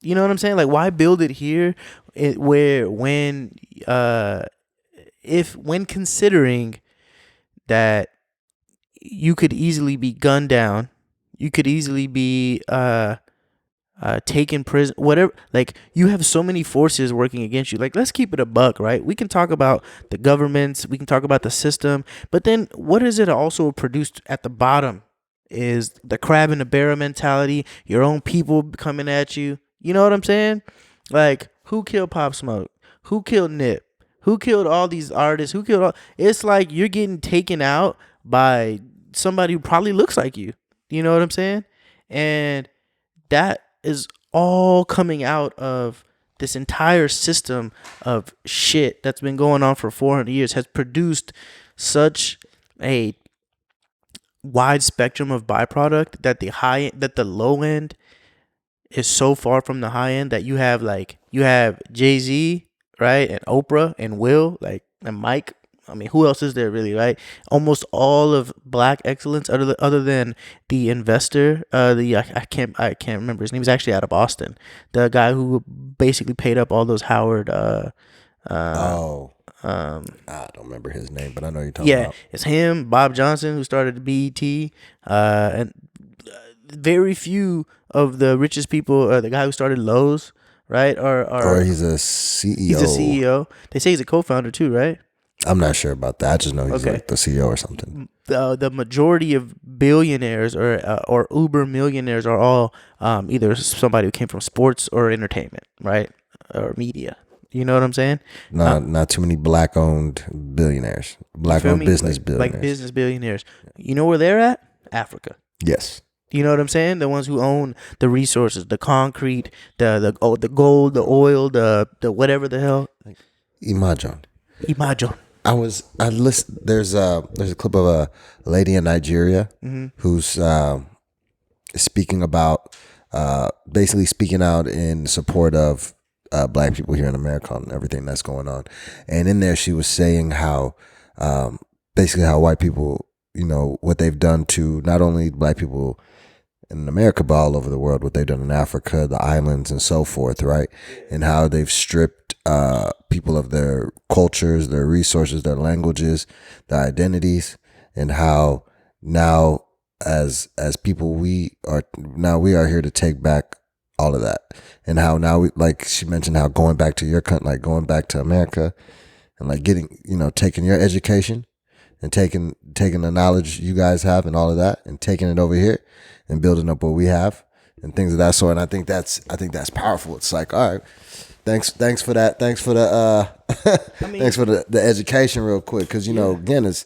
You know what I'm saying? Like, why build it here when considering that you could easily be gunned down, you could easily be taken prison, whatever. Like, you have so many forces working against you. Like, let's keep it a buck, right? We can talk about the governments, we can talk about the system, but then what is it also produced at the bottom is the crab in the barrel mentality, your own people coming at you. You know what I'm saying? Like, who killed Pop Smoke? Who killed Nip? Who killed all these artists? Who killed all? It's like you're getting taken out by somebody who probably looks like you. You know what I'm saying? And that is all coming out of this entire system of shit that's been going on for 400 years has produced such a wide spectrum of byproduct that the low end is so far from the high end that you have Jay-Z, right, and Oprah and Will, like, and Mike. I mean, who else is there really, right? Almost all of black excellence, other than the investor, I can't remember his name. He's actually out of Boston. The guy who basically paid up all those Howard. I don't remember his name, but I know you're talking about. Yeah, it's him, Bob Johnson, who started the BET, and very few of the richest people. The guy who started Lowe's, right? Or he's a CEO. He's a CEO. They say he's a co-founder too, right? I'm not sure about that. I just know he's like the CEO or something. The majority of billionaires or uber millionaires are all either somebody who came from sports or entertainment, right, or media. You know what I'm saying? Not too many black-owned billionaires. Black-owned business billionaires. Like business billionaires. You know where they're at? Africa. Yes. You know what I'm saying? The ones who own the resources, the concrete, the gold, the oil, the whatever the hell. Imagine. I listened. There's a clip of a lady in Nigeria who's speaking about basically speaking out in support of black people here in America and everything that's going on. And in there, she was saying how basically how white people, you know, what they've done to not only black people in America, but all over the world, what they've done in Africa, the islands, and so forth, right? And how they've stripped people of their cultures, their resources, their languages, their identities, and how now as people we are here to take back all of that. And how now we, like she mentioned, how going back to your country, like going back to America and like getting, you know, taking your education and taking the knowledge you guys have and all of that and taking it over here and building up what we have and things of that sort. And I think that's powerful. It's like, all right, thanks for that. Thanks for the thanks for the education real quick. Cause you know, again, it's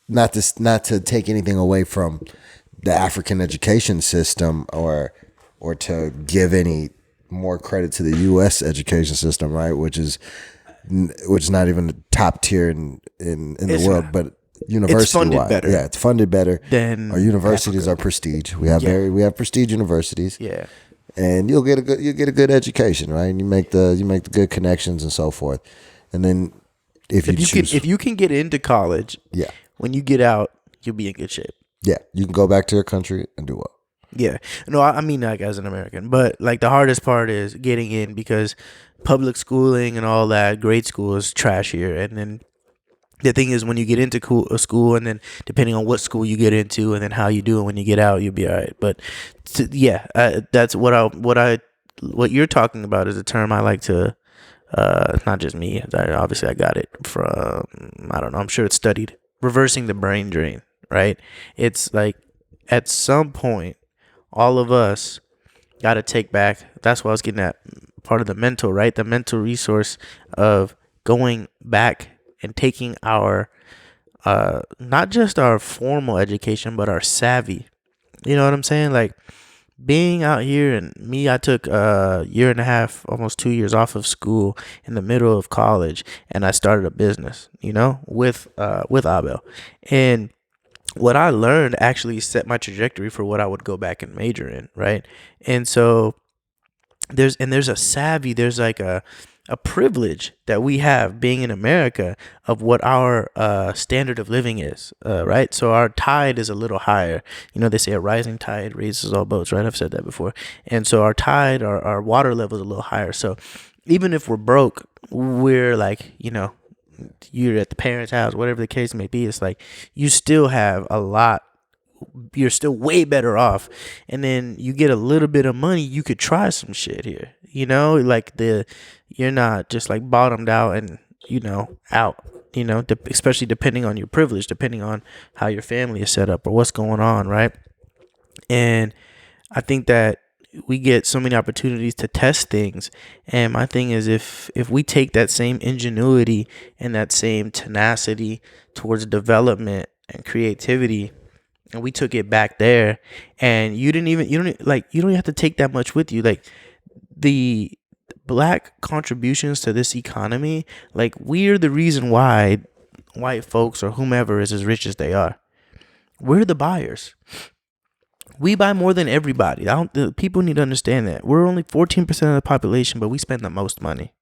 not to take anything away from the African education system or to give any more credit to the U.S. education system, right? Which is not even the top tier in the world, but university wise, yeah, it's funded better. Then our universities are prestige. We have prestige universities. Yeah, and you'll get a good education, right? And you make the good connections and so forth. And then if you can get into college, when you get out, you'll be in good shape. Yeah, you can go back to your country and do well. Yeah. No, I mean, like, as an American, but like the hardest part is getting in, because public schooling and all that, grade school is trash here. And then the thing is, when you get into a school, and then depending on what school you get into, and then how you do it when you get out, you'll be all right. But yeah, that's what you're talking about is a term I like to. Not just me. Obviously, I got it from, I don't know. I'm sure it's studied. Reversing the brain drain, right? It's like at some point, all of us got to take back. That's what I was getting at. Part of the mental, right? The mental resource of going back and taking our, not just our formal education, but our savvy. You know what I'm saying? Like, being out here, and me, I took a year and a half, almost 2 years off of school in the middle of college, and I started a business, with Abel. And what I learned actually set my trajectory for what I would go back and major in, right? And so there's a savvy, there's like a privilege that we have being in America of what our standard of living is, right? So our tide is a little higher. They say a rising tide raises all boats, right? I've said that before. And so our tide, our water level is a little higher. So even if we're broke, we're like, you're at the parents' house, whatever the case may be, it's like you still have a lot. You're still way better off. And then you get a little bit of money, you could try some shit here. Like you're not just like bottomed out and, out, especially depending on your privilege, depending on how your family is set up or what's going on, right? And I think that we get so many opportunities to test things. And my thing is, if we take that same ingenuity and that same tenacity towards development and creativity, and we took it back there, and you don't even have to take that much with you. Like, the Black contributions to this economy, like, we're the reason why white folks or whomever is as rich as they are. We're the buyers. We buy more than everybody. People need to understand that. We're only 14% of the population, but we spend the most money.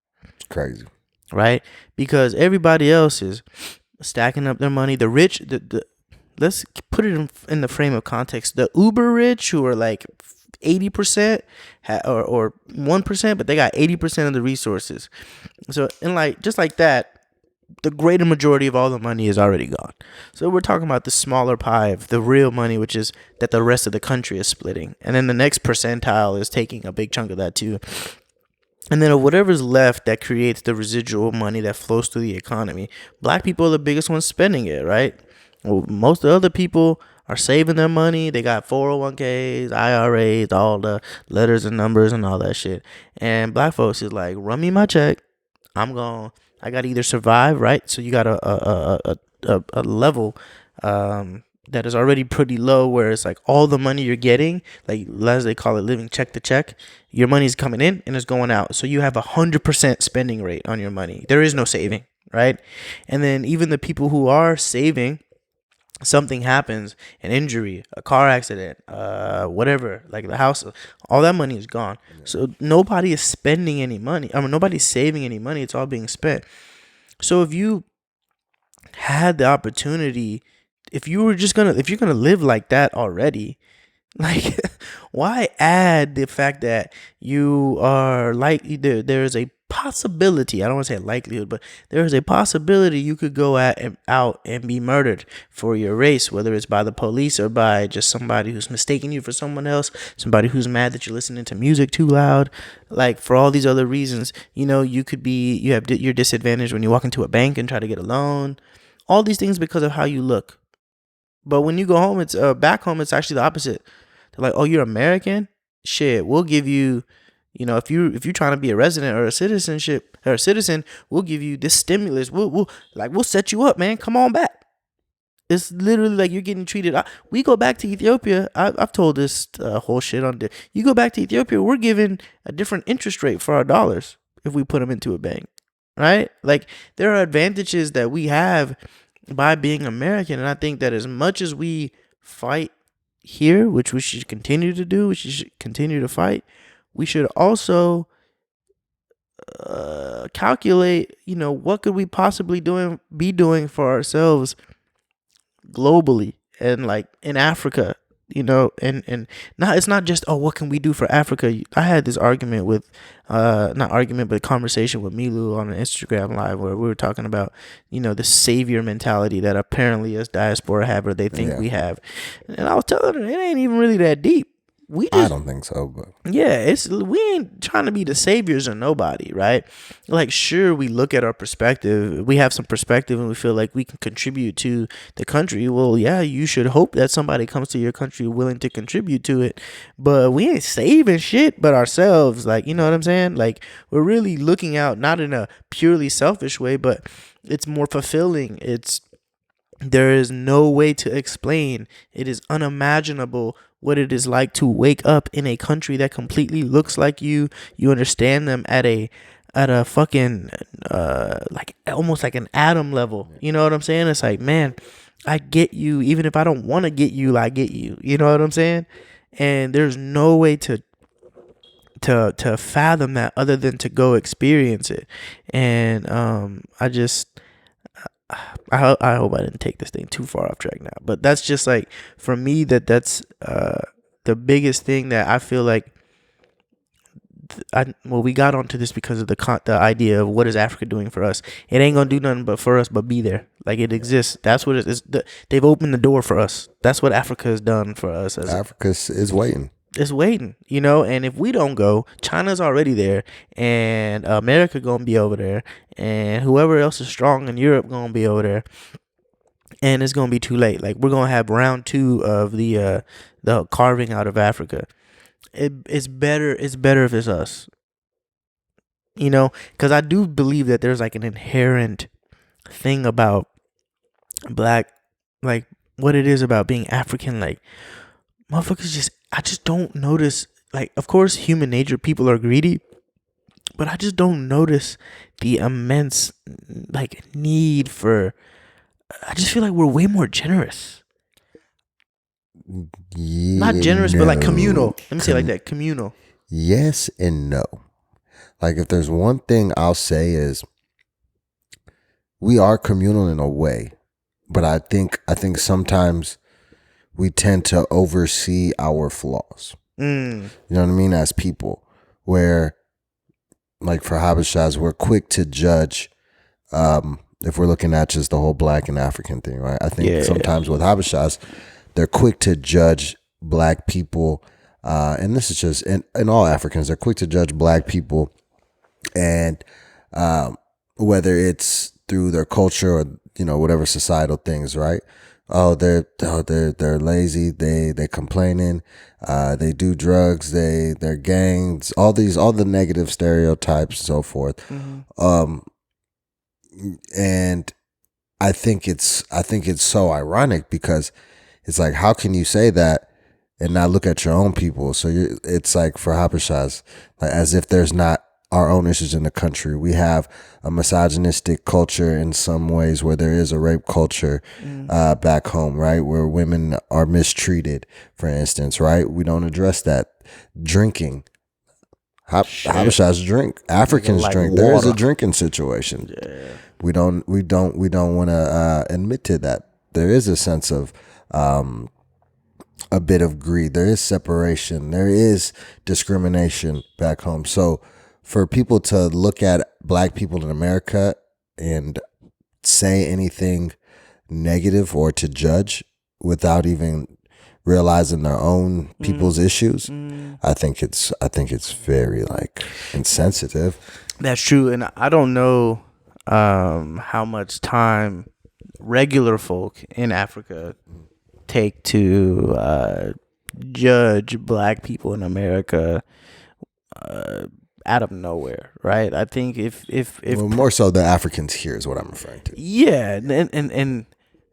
Crazy. Right? Because everybody else is stacking up their money. The rich, let's put it in the frame of context. The uber rich, who are like 80% or 1%, but they got 80% of the resources. So, and like, just like that, the greater majority of all the money is already gone. So we're talking about the smaller pie of the real money, which is that the rest of the country is splitting. And then the next percentile is taking a big chunk of that too. And then whatever's left, that creates the residual money that flows through the economy. Black people are the biggest ones spending it, right? Well, most of the other people are saving their money. They got 401ks, IRAs, all the letters and numbers and all that shit. And black folks is like, run me my check. I got to either survive, right? So you got a level that is already pretty low, where it's like all the money you're getting, like, as they call it, living check to check, your money's coming in and it's going out. So you have 100% spending rate on your money. There is no saving, right? And then even the people who are saving, something happens, an injury, a car accident, whatever, like the house, all that money is gone. So nobody is spending any money. Nobody's saving any money. It's all being spent. So if you had the opportunity, if you're gonna live like that already, like, why add the fact that you are like, there's a possibility, I don't want to say a likelihood, but there is a possibility you could go out and be murdered for your race, whether it's by the police or by just somebody who's mistaking you for someone else, somebody who's mad that you're listening to music too loud, like, for all these other reasons. You're disadvantaged when you walk into a bank and try to get a loan, all these things because of how you look. But when you go home, it's back home, it's actually the opposite. They're like, oh, you're American? Shit, we'll give you, if you're trying to be a resident or a citizen, we'll give you this stimulus. We'll set you up, man. Come on back. It's literally like you're getting treated. We go back to Ethiopia. I've told this whole shit on there. You go back to Ethiopia, we're given a different interest rate for our dollars if we put them into a bank, right? Like, there are advantages that we have by being American. And I think that as much as we fight here, which we should continue to do, we should continue to fight, we should also calculate, what could we possibly be doing for ourselves globally and like in Africa, you know, and not, it's not just, oh, what can we do for Africa? I had this argument with not argument but conversation with Milu on an Instagram live where we were talking about, you know, the savior mentality that apparently us diaspora have, or they think we have. And I was telling her it ain't even really that deep. We just, I don't think so, but yeah, we ain't trying to be the saviors of nobody, right? Like, sure, we look at our perspective, we have some perspective, and we feel like we can contribute to the country. Well, yeah, you should hope that somebody comes to your country willing to contribute to it, but we ain't saving shit but ourselves. Like, you know what I'm saying? Like, we're really looking out, not in a purely selfish way, but it's more fulfilling. There is no way to explain. It is unimaginable what it is like to wake up in a country that completely looks like you. You understand them at a fucking like almost like an atom level. You know what I'm saying? It's like, man, I get you. Even if I don't want to get you, I get you. You know what I'm saying? And there's no way to fathom that other than to go experience it. And I hope I didn't take this thing too far off track now, but that's just like, for me, that's the biggest thing that I feel like we got onto this because of the idea of what is Africa doing for us. It ain't gonna do nothing but for us, but be there. Like, it exists. That's what it is. They've opened the door for us. That's what Africa has done for us. Africa is waiting. It's waiting, you know, and if we don't go, China's already there, and America gonna be over there, and whoever else is strong in Europe gonna be over there, and it's gonna be too late. Like, we're gonna have round 2 of the carving out of Africa. It's better if it's us, you know, because I do believe that there's like an inherent thing about black, like what it is about being African, like motherfuckers I just don't notice, like, of course, human nature, people are greedy, but I just don't notice the immense, like, need for, I just feel like we're way more generous. Not generous, but like communal. Let me say it like that, communal. Yes and no. Like, if there's one thing I'll say is we are communal in a way, but I think sometimes we tend to oversee our flaws. You know what I mean? As people, where, like, for Habeshas, we're quick to judge if we're looking at just the whole black and African thing, right? I think sometimes with Habeshas, they're quick to judge black people, and this is just in all Africans, they're quick to judge black people, and whether it's through their culture or, you know, whatever societal things, right? They're lazy. They complaining. They do drugs. They're gangs. All the negative stereotypes and so forth. Mm-hmm. And I think it's so ironic because it's like, how can you say that and not look at your own people? So it's like, for Habeshas, like, as if there's not our own issues in the country. We have a misogynistic culture in some ways, where there is a rape culture back home, right? Where women are mistreated, for instance, right? We don't address that. Drinking. Habeshas drink. Africans like drink. Water. There is a drinking situation. Yeah. We don't want to admit to that. There is a sense of a bit of greed. There is separation. There is discrimination back home. So for people to look at black people in America and say anything negative or to judge without even realizing their own people's issues, I think it's very, like, insensitive. That's true, and I don't know how much time regular folk in Africa take to judge black people in America out of nowhere, right? I think if well, more so the Africans here is what I'm referring to. Yeah, and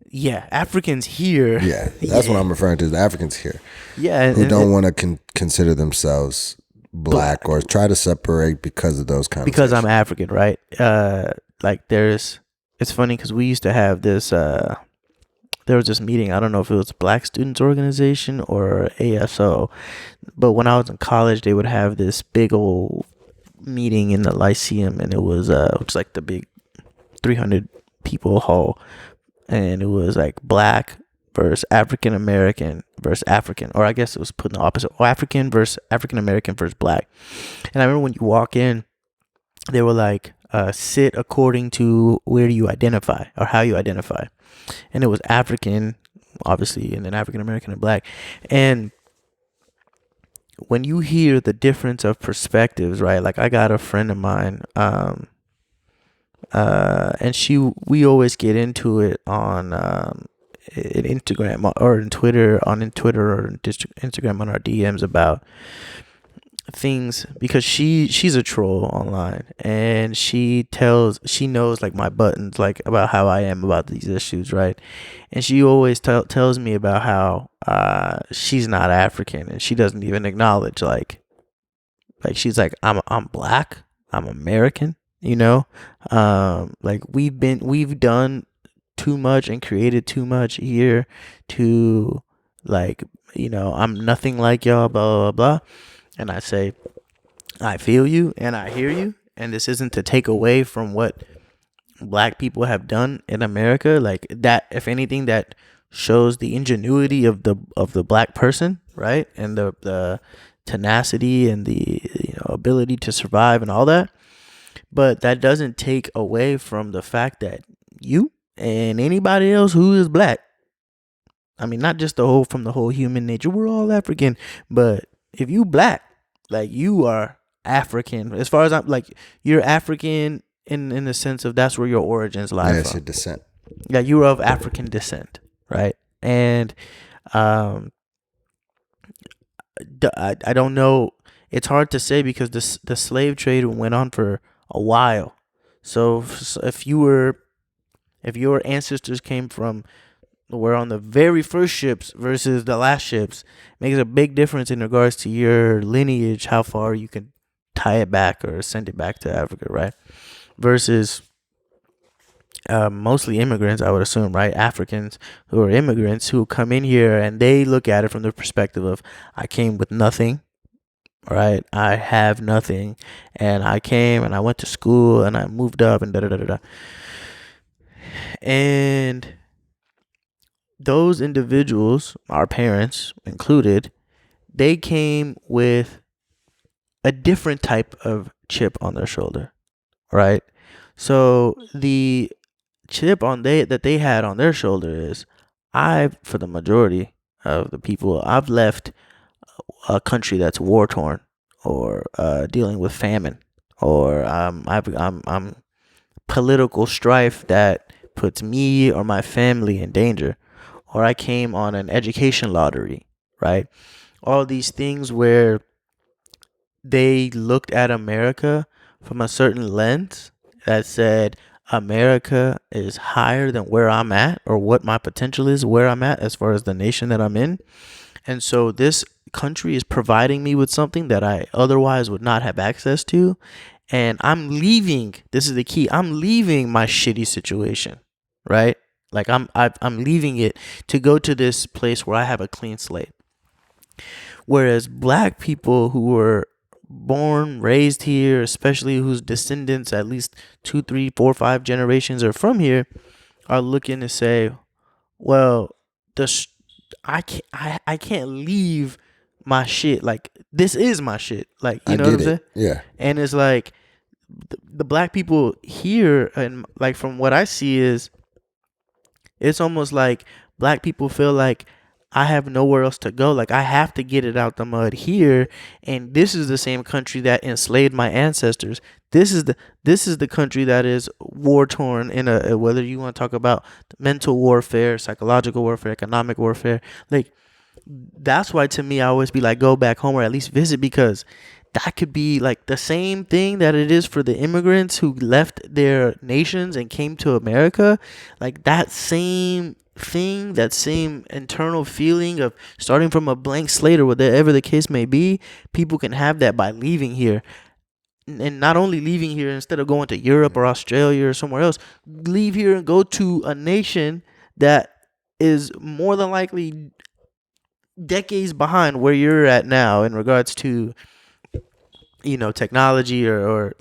yeah, Africans here. Yeah, that's what I'm referring to. The Africans here. Yeah, who don't want to consider themselves black or try to separate because of those conversations. Because I'm African, right? Like, it's funny because we used to have this. There was this meeting. I don't know if it was Black Students Organization or ASO, but when I was in college, they would have this big old meeting in the Lyceum, and it was like the big 300 people hall, and it was like black, versus African American versus African, or I guess it was put in the opposite, or African versus African American versus black. And I remember when you walk in, they were like, sit according to where you identify or how you identify. And it was African, obviously, and then African American and black. And when you hear the difference of perspectives, right? Like I got a friend of mine, and we always get into it on in Instagram or in Twitter, or Instagram on our DMs about things, because she's a troll online, and she knows like my buttons, like about how I am about these issues, right? And she always tells me about how she's not African, and she doesn't even acknowledge like she's like, I'm black, I'm American, you know. Like we've done too much and created too much here to, like, you know, I'm nothing like y'all, blah blah blah. And I say, I feel you and I hear you, and this isn't to take away from what black people have done in America. Like that, if anything, that shows the ingenuity of the black person, right? And the tenacity and the, you know, ability to survive and all that. But that doesn't take away from the fact that you and anybody else who is black, I mean, not just from the whole human nature, we're all African, but if you black, like you are African. As far as I'm like, you're African in the sense of that's where your origins lie from. It's your descent. Yeah, you're of African descent, right? And I don't know. It's hard to say because the slave trade went on for a while. So if your ancestors were on the very first ships versus the last ships, makes a big difference in regards to your lineage, how far you can tie it back or send it back to Africa, right? Versus mostly immigrants, I would assume, right? Africans who are immigrants who come in here and they look at it from the perspective of, I came with nothing, right? I have nothing, and I came and I went to school and I moved up and da da da da. And those individuals, our parents included, they came with a different type of chip on their shoulder, right? So the chip that they had on their shoulder is, for the majority of the people, I've left a country that's war torn, or dealing with famine, or I'm political strife that puts me or my family in danger, or I came on an education lottery, right? All these things where they looked at America from a certain lens that said America is higher than where I'm at, or what my potential is, where I'm at as far as the nation that I'm in. And so this country is providing me with something that I otherwise would not have access to. And I'm leaving. This is the key. I'm leaving my shitty situation, right? Like I'm leaving it to go to this place where I have a clean slate. Whereas black people who were born, raised here, especially whose descendants at least 2, 3, 4, 5 generations are from here, are looking to say, well, I can't leave my shit. Like, this is my shit. Like, you know what I'm saying? Yeah. And it's like the black people here, and like from what I see, is it's almost like black people feel like, I have nowhere else to go. Like, I have to get it out the mud here, and this is the same country that enslaved my ancestors. This is the country that is war torn in a whether you want to talk about mental warfare, psychological warfare, economic warfare. Like, that's why to me I always be like, go back home or at least visit, because that could be like the same thing that it is for the immigrants who left their nations and came to America. Like, that same thing, that same internal feeling of starting from a blank slate, or whatever the case may be, people can have that by leaving here. And not only leaving here, instead of going to Europe or Australia or somewhere else, leave here and go to a nation that is more than likely decades behind where you're at now in regards to, you know, technology, or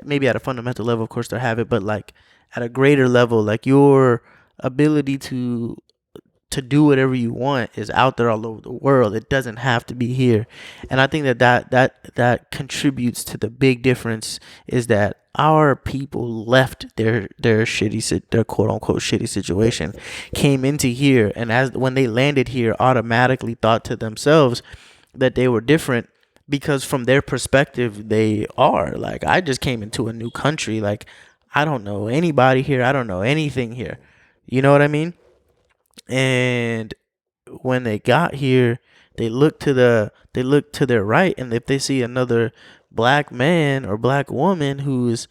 maybe at a fundamental level, of course they have it, but like at a greater level, like your ability to to do whatever you want is out there all over the world. It doesn't have to be here. And I think that contributes to the big difference is that our people left their quote unquote shitty situation, came into here, and when they landed here, automatically thought to themselves that they were different, because from their perspective they are. Like, I just came into a new country, like, I don't know anybody here, I don't know anything here, you know what I mean? And when they got here, they look to their right, and if they see another black man or black woman who's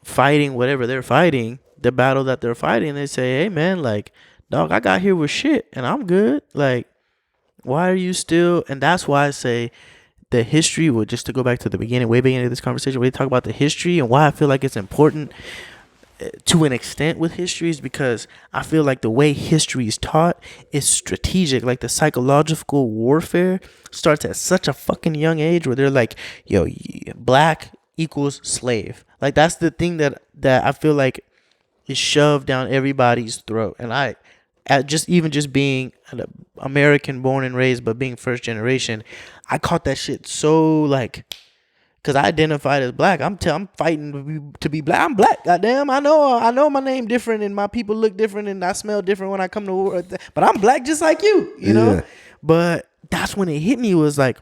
fighting whatever they're fighting, the battle that they're fighting, they say, hey man, like, dog, I got here with shit and I'm good. Like, why are you still? And that's why I say the history, just to go back to the beginning, way beginning of this conversation, we talk about the history and why I feel like it's important to an extent with history, is because I feel like the way history is taught is strategic. Like, the psychological warfare starts at such a fucking young age, where they're like, yo, black equals slave. Like, that's the thing that I feel like is shoved down everybody's throat. And just being an American born and raised, but being first generation, I caught that shit so, like, because I identified as black. I'm fighting to be black. I'm black. Goddamn, I know my name different and my people look different and I smell different when I come to work. But I'm black just like you know? Yeah. But that's when it hit me, was like,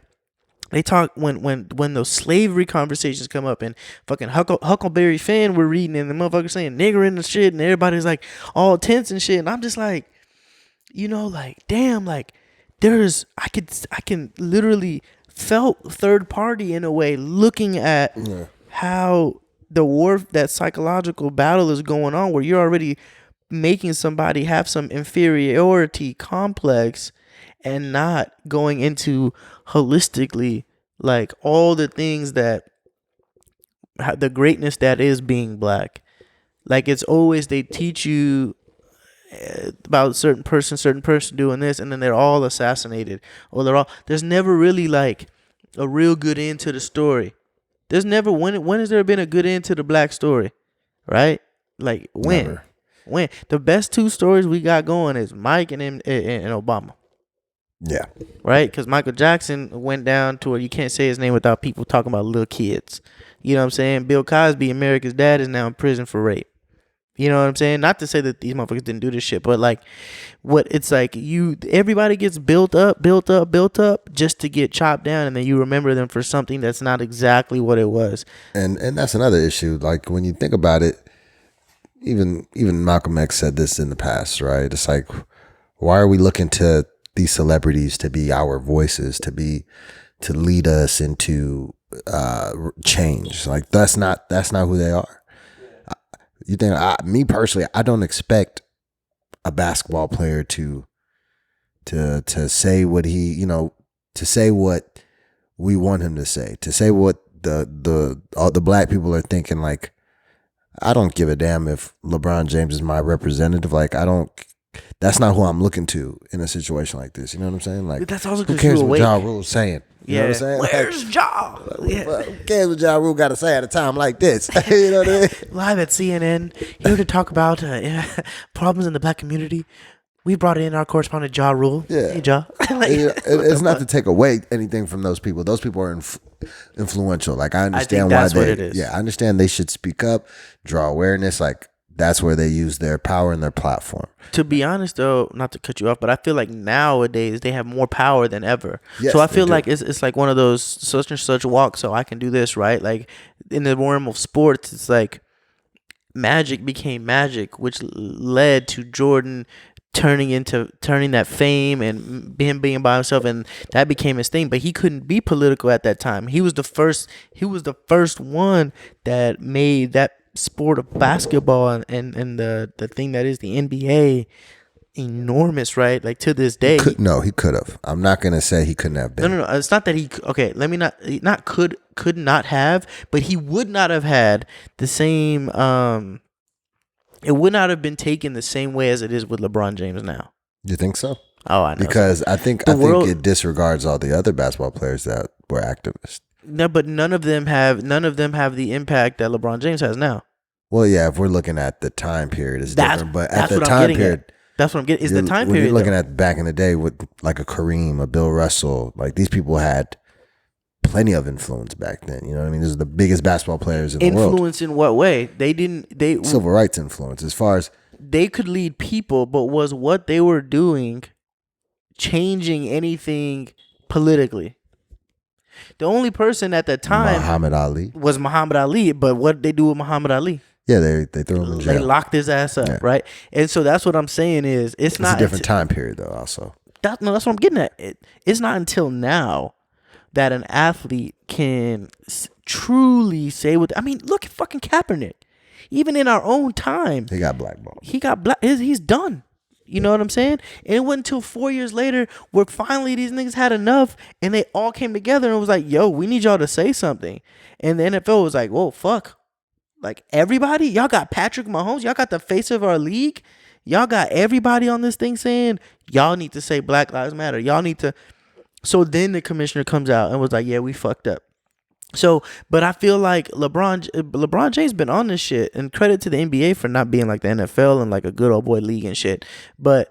they talk when those slavery conversations come up, and fucking Huckleberry Finn we're reading, and the motherfucker saying nigger and shit, and everybody's like all tense and shit, and I'm just like, you know, like, damn, like, I can literally felt third party in a way, looking at how that psychological battle is going on, where you're already making somebody have some inferiority complex and not going into holistically, like, all the things that the greatness that is being black. Like, it's always, they teach you about certain person doing this, and then they're all assassinated, or there's never really like a real good end to the story. There's never, when has there been a good end to the black story, right? Like, when the best two stories we got going is Mike and Obama. Yeah. Right? Because Michael Jackson went down to where you can't say his name without people talking about little kids. You know what I'm saying? Bill Cosby, America's Dad, is now in prison for rape. You know what I'm saying? Not to say that these motherfuckers didn't do this shit, but like, it's like everybody gets built up just to get chopped down, and then you remember them for something that's not exactly what it was. And that's another issue. Like, when you think about it, even Malcolm X said this in the past, right? It's like, why are we looking to these celebrities to be our voices, to lead us into change? Like, that's not who they are. You think, me personally, I don't expect a basketball player to say what to say what we want him to say what all the black people are thinking. Like, I don't give a damn if LeBron James is my representative. Like, that's not who I'm looking to in a situation like this. You know what I'm saying? Like, that's also who cares what Ja Rule's saying? You know what I'm saying? Where's Ja? Who cares what Ja Rule got to say at a time like this? You know what I mean? Live at CNN, here to talk about problems in the black community. We brought in our correspondent Ja Rule. Yeah. Hey, Ja. It's not to take away anything from those people. Those people are influential. Like, I understand why what it is. Yeah, I understand they should speak up, draw awareness. Like, that's where they use their power and their platform. To be honest, though, not to cut you off, but I feel like nowadays they have more power than ever. Yes, so I feel like it's like one of those such and such walk, so I can do this, right? Like, in the realm of sports, it's like Magic became Magic, which led to Jordan turning that fame and him being by himself, and that became his thing. But he couldn't be political at that time. He was the first one that made that sport of basketball and the thing that is the NBA enormous, right? Like, to this day. He could have. I'm not gonna say he couldn't have been. No. It's not that he. Okay, let me not could not have, but he would not have had the same. It would not have been taken the same way as it is with LeBron James now. You think so? Oh, I know. Because I think it disregards all the other basketball players that were activists. No, but none of them have the impact that LeBron James has now. Well, yeah, if we're looking at the time period, it's different. But at the time period, That's what I'm getting. Is the time when period you're looking though. at back in the day with like a Kareem, a Bill Russell, like these people had plenty of influence back then. You know what I mean? These are the biggest basketball players in the world. Influence in what way? They didn't. Civil rights influence, as far as They could lead people, but was what they were doing changing anything politically? The only person at that time Muhammad Ali. was Muhammad Ali. But what did they do with Muhammad Ali? Yeah, they threw him in They jail. locked his ass up, Yeah. right? And so that's what I'm saying is it's It's not a different time period, though. Also, that's what I'm getting at. It's not until now that an athlete can truly say what. I mean, look at fucking Kaepernick. Even in our own time, he got blackballed. he got black. He's done. You know what I'm saying? And it wasn't until 4 years later where finally these niggas had enough and they all came together and was like, yo, we need y'all to say something. And the NFL was like, whoa, fuck. Like, everybody? Y'all got Patrick Mahomes? Y'all got the face of our league? Y'all got everybody on this thing saying, y'all need to say Black Lives Matter. Y'all need to. So then the commissioner comes out and was like, yeah, we fucked up. So, but I feel like LeBron James been on this shit, and credit to the NBA for not being like the NFL and like a good old boy league and shit. But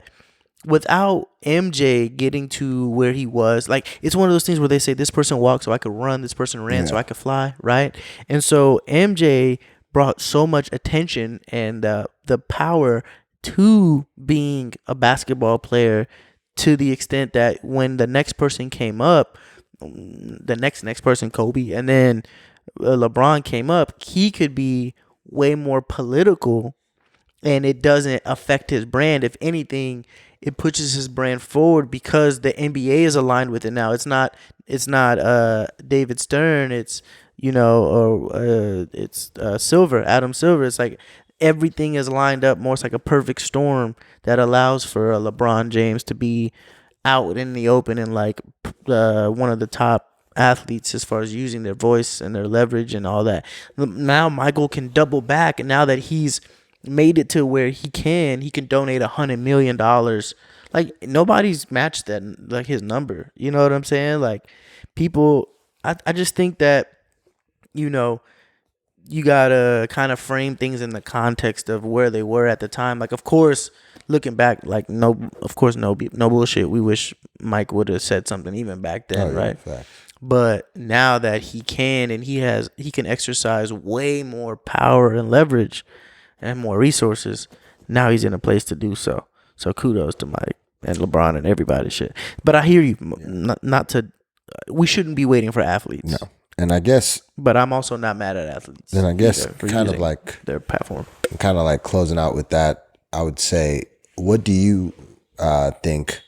without MJ getting to where he was, like, it's one of those things where they say this person walked so I could run, this person ran so I could fly, right? And so MJ brought so much attention and the power to being a basketball player, to the extent that when the next person came up, the next person, Kobe, and then LeBron came up, he could be way more political, and it doesn't affect his brand. If anything, it pushes his brand forward because the NBA is aligned with it now. It's not David Stern. It's it's Adam Silver. It's like everything is lined up more. It's like a perfect storm that allows for LeBron James to be out in the open and like one of the top athletes as far as using their voice and their leverage and all that. Now Michael can double back, and now that he's made it to where he can donate $100 million. Like, nobody's matched that, like, his number. You know what I'm saying? Like, people, I just think that, you gotta kind of frame things in the context of where they were at the time. Like, of course, looking back, like, no bullshit. We wish Mike would have said something even back then, right? Fact. But now that he can, and he can exercise way more power and leverage and more resources, now he's in a place to do so. So kudos to Mike and LeBron and everybody shit. But I hear you. We shouldn't be waiting for athletes. No. And I guess, but I'm also not mad at athletes. then I guess for kind of using like their platform. kind of like closing out with that, I would say, what do you think,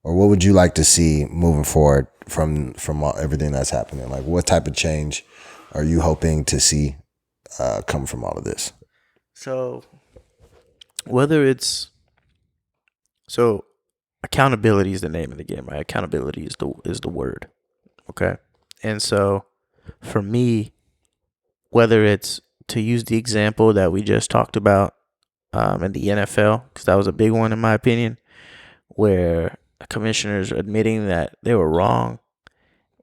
or what would you like to see moving forward from everything that's happening? Like, what type of change are you hoping to see come from all of this? So, accountability is the name of the game, right? Accountability is the word, okay? And so, for me, whether it's to use the example that we just talked about in the NFL, because that was a big one in my opinion, where commissioners are admitting that they were wrong,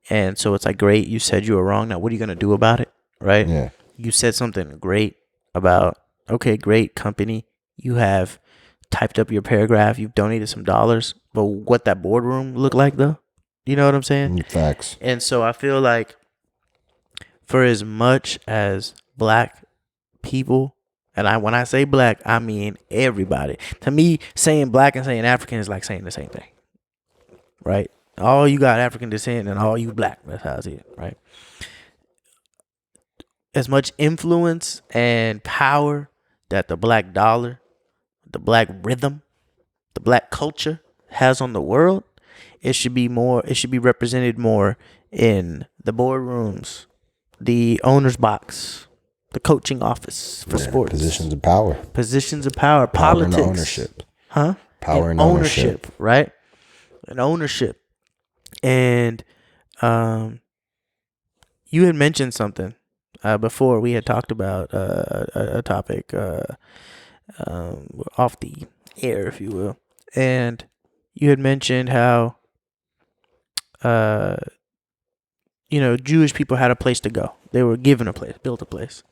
and so it's like, great, you said you were wrong. Now, what are you gonna do about it, right? Yeah. You said something great about, okay, great company, you have typed up your paragraph, you've donated some dollars, but what that boardroom look like though? You know what I'm saying? Facts. And so I feel like for as much as black people, and when I say black, I mean everybody. To me, saying black and saying African is like saying the same thing, right? All you got African descent and all you black. That's how I see it, right? As much influence and power that the black dollar, the black rhythm, the black culture has on the world, it should be represented more in the boardrooms, the owner's box, the coaching office for sports. Positions of power. Politics. And ownership. Huh? Power and ownership. Right? And ownership. And you had mentioned something before. We had talked about a topic off the air, if you will. And you had mentioned how Jewish people had a place to go. They were given a place, built a place.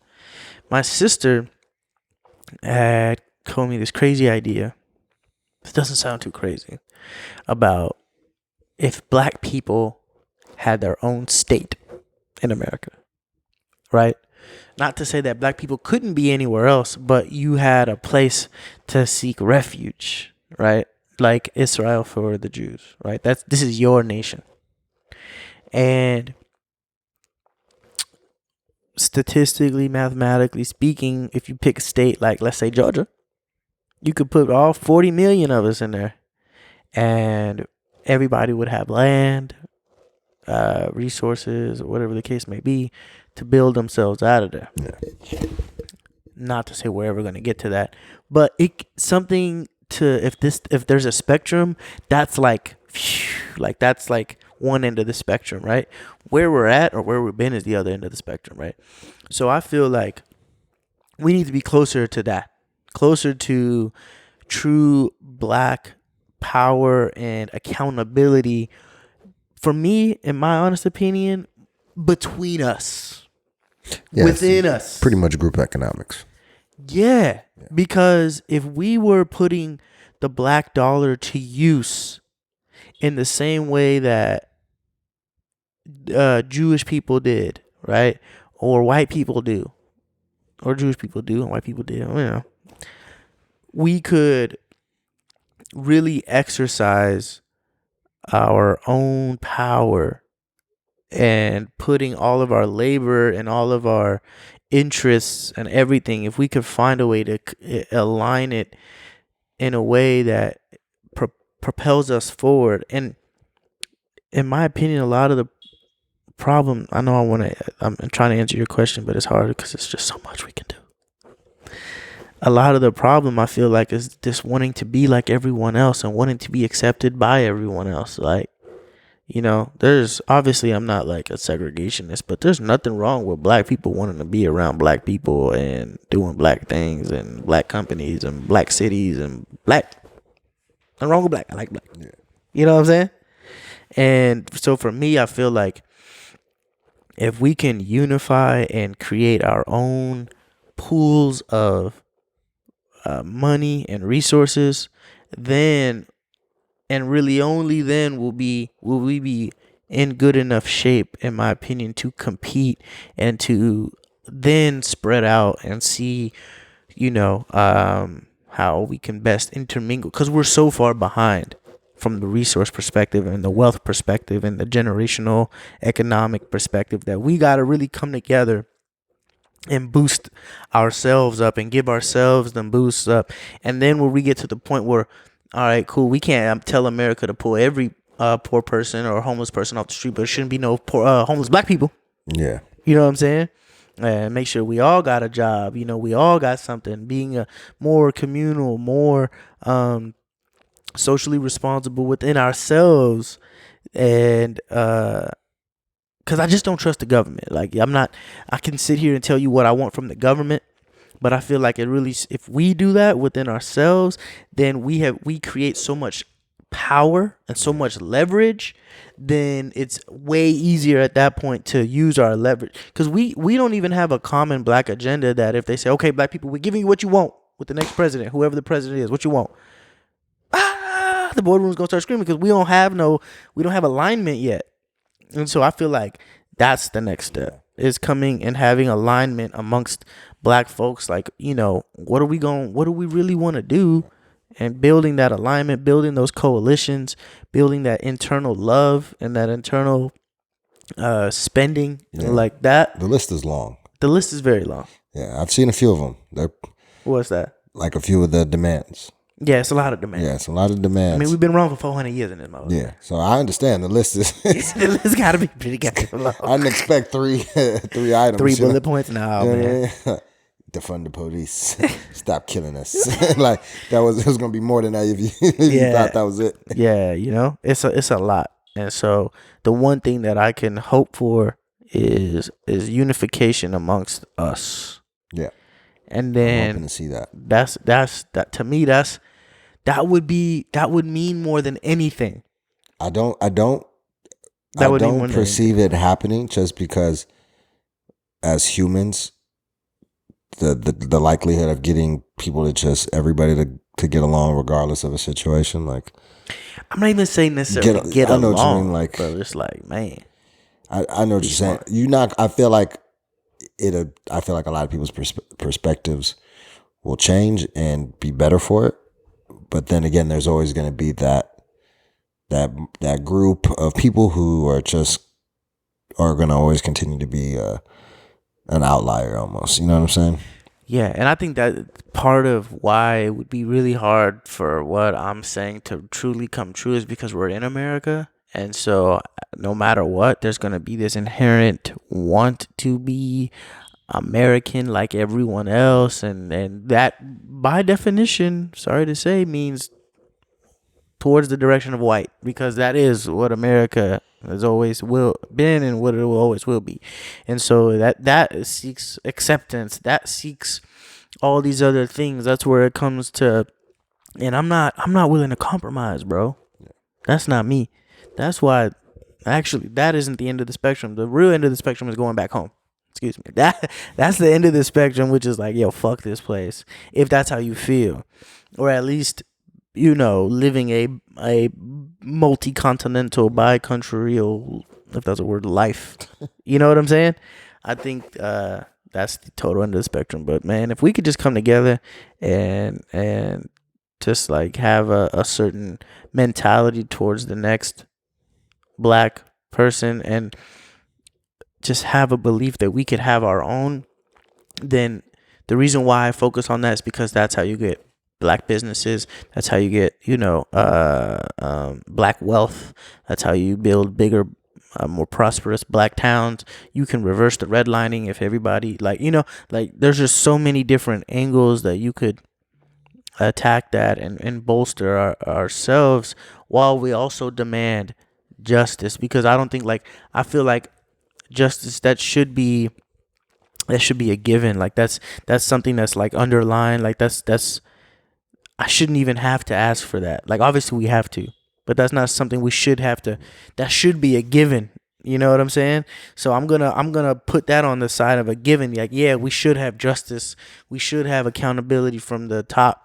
My sister had told me this crazy idea This doesn't sound too crazy. About if black people had their own state in America, right? Not to say that black people couldn't be anywhere else, but you had a place to seek refuge, right? Like Israel for the Jews, right? This is your nation. And statistically, mathematically speaking, if you pick a state like, let's say, Georgia, you could put all 40 million of us in there, and everybody would have land, resources, or whatever the case may be, to build themselves out of there. Yeah. Not to say we're ever going to get to that, but something to, if there's a spectrum, that's like that's like one end of the spectrum, right? Where we're at or where we've been is the other end of the spectrum, right? So I feel like we need to be closer to that, closer to true black power and accountability. For me, in my honest opinion, between us, within us, pretty much group economics. Yeah, because if we were putting the black dollar to use in the same way that Jewish people did, right, or white people do, or Jewish people do, and white people did, we could really exercise our own power and putting all of our labor and all of our interests and everything, if we could find a way to align it in a way that propels us forward. And in my opinion, a lot of the problem, I'm trying to answer your question, but it's hard because it's just so much we can do. A lot of the problem, I feel like, is just wanting to be like everyone else and wanting to be accepted by everyone else. Like, there's obviously, I'm not like a segregationist, but there's nothing wrong with black people wanting to be around black people and doing black things and black companies and black cities and black. Nothing wrong with black. I like black. Yeah. You know what I'm saying? And so for me, I feel like if we can unify and create our own pools of money and resources, then, and really only then, will we be in good enough shape, in my opinion, to compete and to then spread out and see, how we can best intermingle, because we're so far behind from the resource perspective and the wealth perspective and the generational economic perspective, that we got to really come together and boost ourselves up and give ourselves them boosts up. And then when we get to the point where, all right, cool, we can't tell America to pull every poor person or homeless person off the street, but there shouldn't be no poor homeless black people. Yeah. You know what I'm saying? And make sure we all got a job. We all got something. Being a more communal, more socially responsible within ourselves. And because I just don't trust the government. Like, I can sit here and tell you what I want from the government, but I feel like if we do that within ourselves, then we create so much power and so much leverage, then it's way easier at that point to use our leverage. Because we don't even have a common black agenda that if they say, okay, black people, we're giving you what you want with the next president, whoever the president is, what you want. The boardroom's gonna start screaming because we don't have alignment yet. And so I feel like that's the next step, is coming and having alignment amongst black folks. Like, what do we really want to do? And building that alignment, building those coalitions, building that internal love and that internal spending, like that. The list is long. The list is very long. Yeah, I've seen a few of them. What's that? Like a few of the demands. Yeah, it's a lot of demands. Yeah, it's a lot of demands. I mean, we've been wrong for 400 years in this mode. Yeah, so I understand the list is. The list got to be pretty goddamn long. I didn't expect three items. 3 bullet points now, man. Defund the police. Stop killing us. Like it was gonna be more than that if you thought that was it. Yeah, it's a lot. And so the one thing that I can hope for is unification amongst us. Yeah. And then I'm hoping to see that. That to me, that would mean more than anything. I don't perceive it happening just because as humans, the likelihood of getting people to just everybody to to get along regardless of a situation. Like, I'm not even saying necessarily get I know along, what you mean. Like, but it's like, man, I know what be you're saying. smart. You not. I feel like it. I feel like a lot of people's perspectives will change and be better for it. But then again, there's always going to be that group of people who are going to always continue to be an outlier almost. You know what I'm saying? Yeah, and I think that part of why it would be really hard for what I'm saying to truly come true is because we're in America. And so no matter what, there's going to be this inherent want to be American like everyone else. And that, by definition, sorry to say, means towards the direction of white, because that is what America has always will been and what it will always will be. And so that seeks acceptance, that seeks all these other things. That's where it comes to, and I'm not willing to compromise, bro. That's not me. That's why actually that isn't the end of the spectrum. The real end of the spectrum is going back home. Excuse me. That's the end of the spectrum, which is like, yo, fuck this place. If that's how you feel. Or at least, living a multi-continental, bi-country, if that's a word, life. You know what I'm saying? I think that's the total end of the spectrum. But man, if we could just come together and just like have a certain mentality towards the next black person and just have a belief that we could have our own, then the reason why I focus on that is because that's how you get black businesses. That's how you get, black wealth. That's how you build bigger, more prosperous black towns. You can reverse the redlining if everybody, there's just so many different angles that you could attack that and bolster ourselves while we also demand justice. Because I feel like justice, that should be a given. Like that's something that's like underlined. Like that's I shouldn't even have to ask for that. Like obviously we have to, but that's not something we should have to. That should be a given. You know what I'm saying? So I'm gonna put that on the side of a given. Like, yeah, we should have justice. We should have accountability from the top.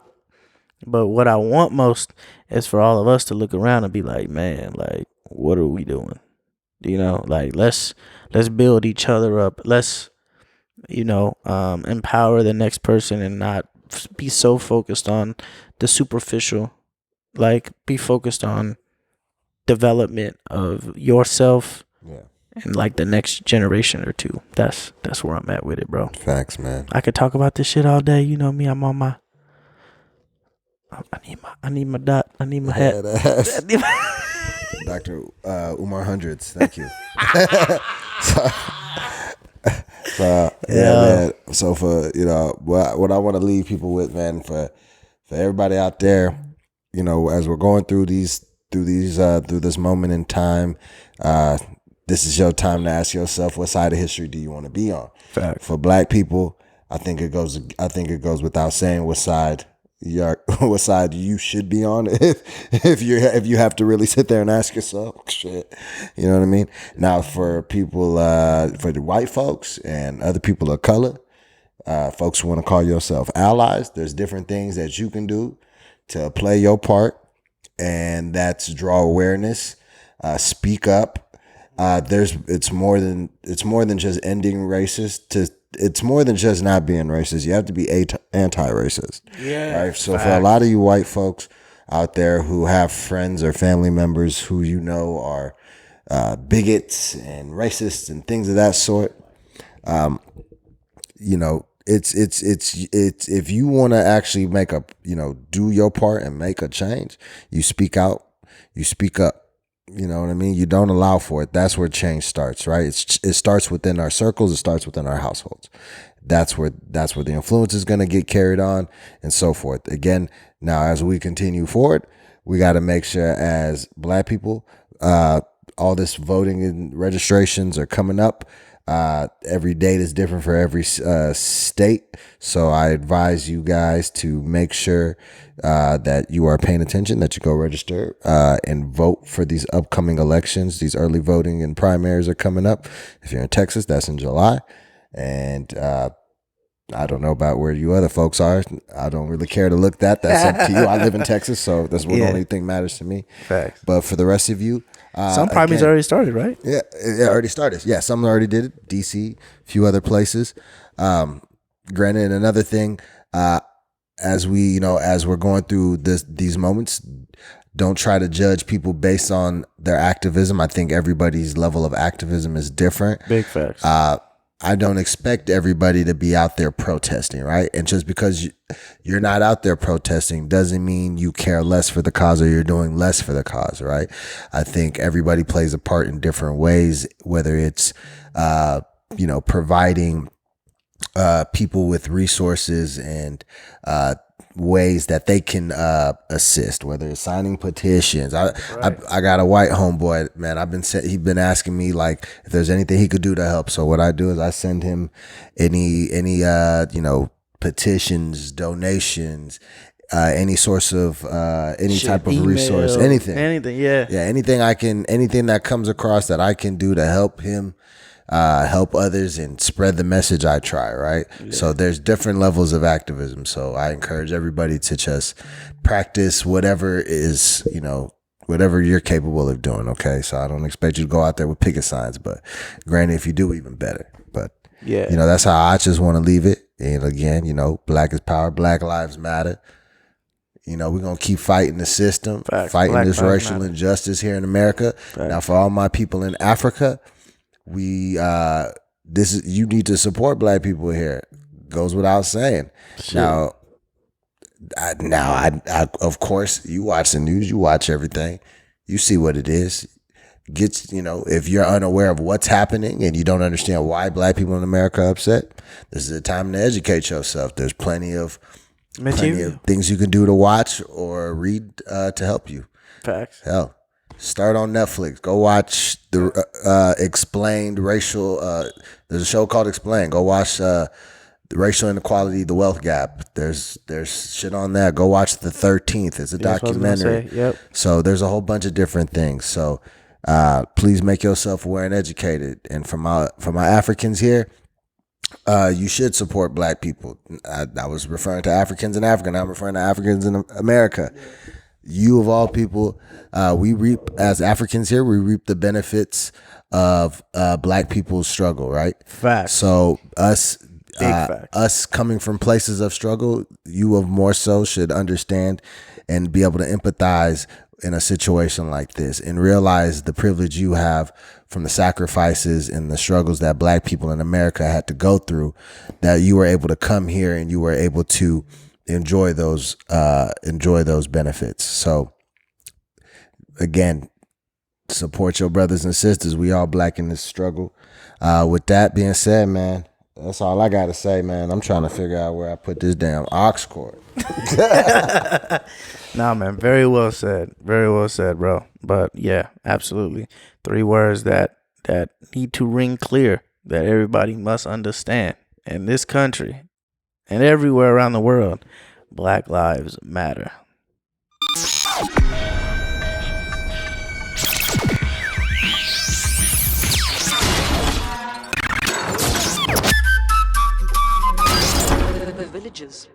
But what I want most is for all of us to look around and be like, man, like, what are we doing? Like let's build each other up. Let's empower the next person and not be so focused on the superficial. Like, be focused on development of yourself. Yeah. And like the next generation or two. That's where I'm at with it, bro. Facts, man. I could talk about this shit all day. You know me, I'm on my I need my dot. I need my hat. Dr. Umar Hundreds, thank you. So man. So for what I want to leave people with, man, for everybody out there, as we're going through this moment in time, this is your time to ask yourself, what side of history do you want to be on? Fact. For black people, I think it goes without saying what side you should be on if you have to really sit there and ask yourself, shit, you know what I mean? Now for people, for the white folks and other people of color, folks who want to call yourself allies, there's different things that you can do to play your part, and that's draw awareness, speak up. It's more than just ending racist. It's more than just not being racist. You have to be anti-racist. Yeah. Right. So for a lot of you white folks out there who have friends or family members who are bigots and racists and things of that sort, it's if you want to actually make do your part and make a change, you speak out, you speak up. You know what I mean? You don't allow for it. That's where change starts, right? It starts within our circles. It starts within our households. That's where the influence is going to get carried on and so forth. Again, now as we continue forward, we got to make sure as black people, all this voting and registrations are coming up. Every date is different for every state. So I advise you guys to make sure that you are paying attention, that you go register and vote for these upcoming elections. These early voting and primaries are coming up. If you're in Texas, that's in July. And I don't know about where you other folks are. I don't really care to look that. That's up to you. I live in Texas, so that's what the only thing matters to me. Facts. But for the rest of you, Some primaries already started, right? yeah, it already started. Yeah, some already did it. DC, a few other places. Granted, another thing, as we're going through these moments, don't try to judge people based on their activism. I think everybody's level of activism is different. Big facts. I don't expect everybody to be out there protesting, right? And just because you're not out there protesting doesn't mean you care less for the cause or you're doing less for the cause, right? I think everybody plays a part in different ways, whether it's, providing people with resources and ways that they can assist, whether it's signing petitions. I got a white homeboy, man. He's been asking me like if there's anything he could do to help. So what I do is I send him any petitions, donations, any source of any type of resource, anything, yeah, anything that comes across that I can do to help him. Help others and spread the message. I try, right? Yeah. So there's different levels of activism. So I encourage everybody to just practice whatever is, whatever you're capable of doing. Okay. So I don't expect you to go out there with picket signs, but granted, if you do, even better. But yeah, that's how I just want to leave it. And again, Black is power, Black lives matter. We're going to keep fighting the system, fighting Black this racial injustice here in America. Now, for all my people in Africa, you need to support Black people here. Goes without saying. Sure. Now, of course, you watch the news, you watch everything, you see what it is. If you're unaware of what's happening and you don't understand why Black people in America are upset, this is a time to educate yourself. There's plenty of things you can do to watch or read to help you. Facts. Hell. Start on Netflix. Go watch the Explained Racial. There's a show called Explained. Go watch the Racial Inequality, the Wealth Gap. There's shit on that. Go watch The 13th. It's a documentary. Yep. So there's a whole bunch of different things. So please make yourself aware and educated. And for my Africans here, you should support Black people. I was referring to Africans in Africa. Now I'm referring to Africans in America. Yeah. You of all people, we reap as Africans here. We reap the benefits of Black people's struggle, right? Facts. So us coming from places of struggle, you of more so should understand and be able to empathize in a situation like this and realize the privilege you have from the sacrifices and the struggles that Black people in America had to go through. That you were able to come here and you were able to enjoy those benefits. So again, support your brothers and sisters. We all Black in this struggle. With that being said, man, that's all I gotta say, man. I'm trying to figure out where I put this damn aux cord. Nah, man, very well said, bro. But yeah, absolutely, 3 words that need to ring clear, that everybody must understand in this country and everywhere around the world. Black lives matter. The Villages.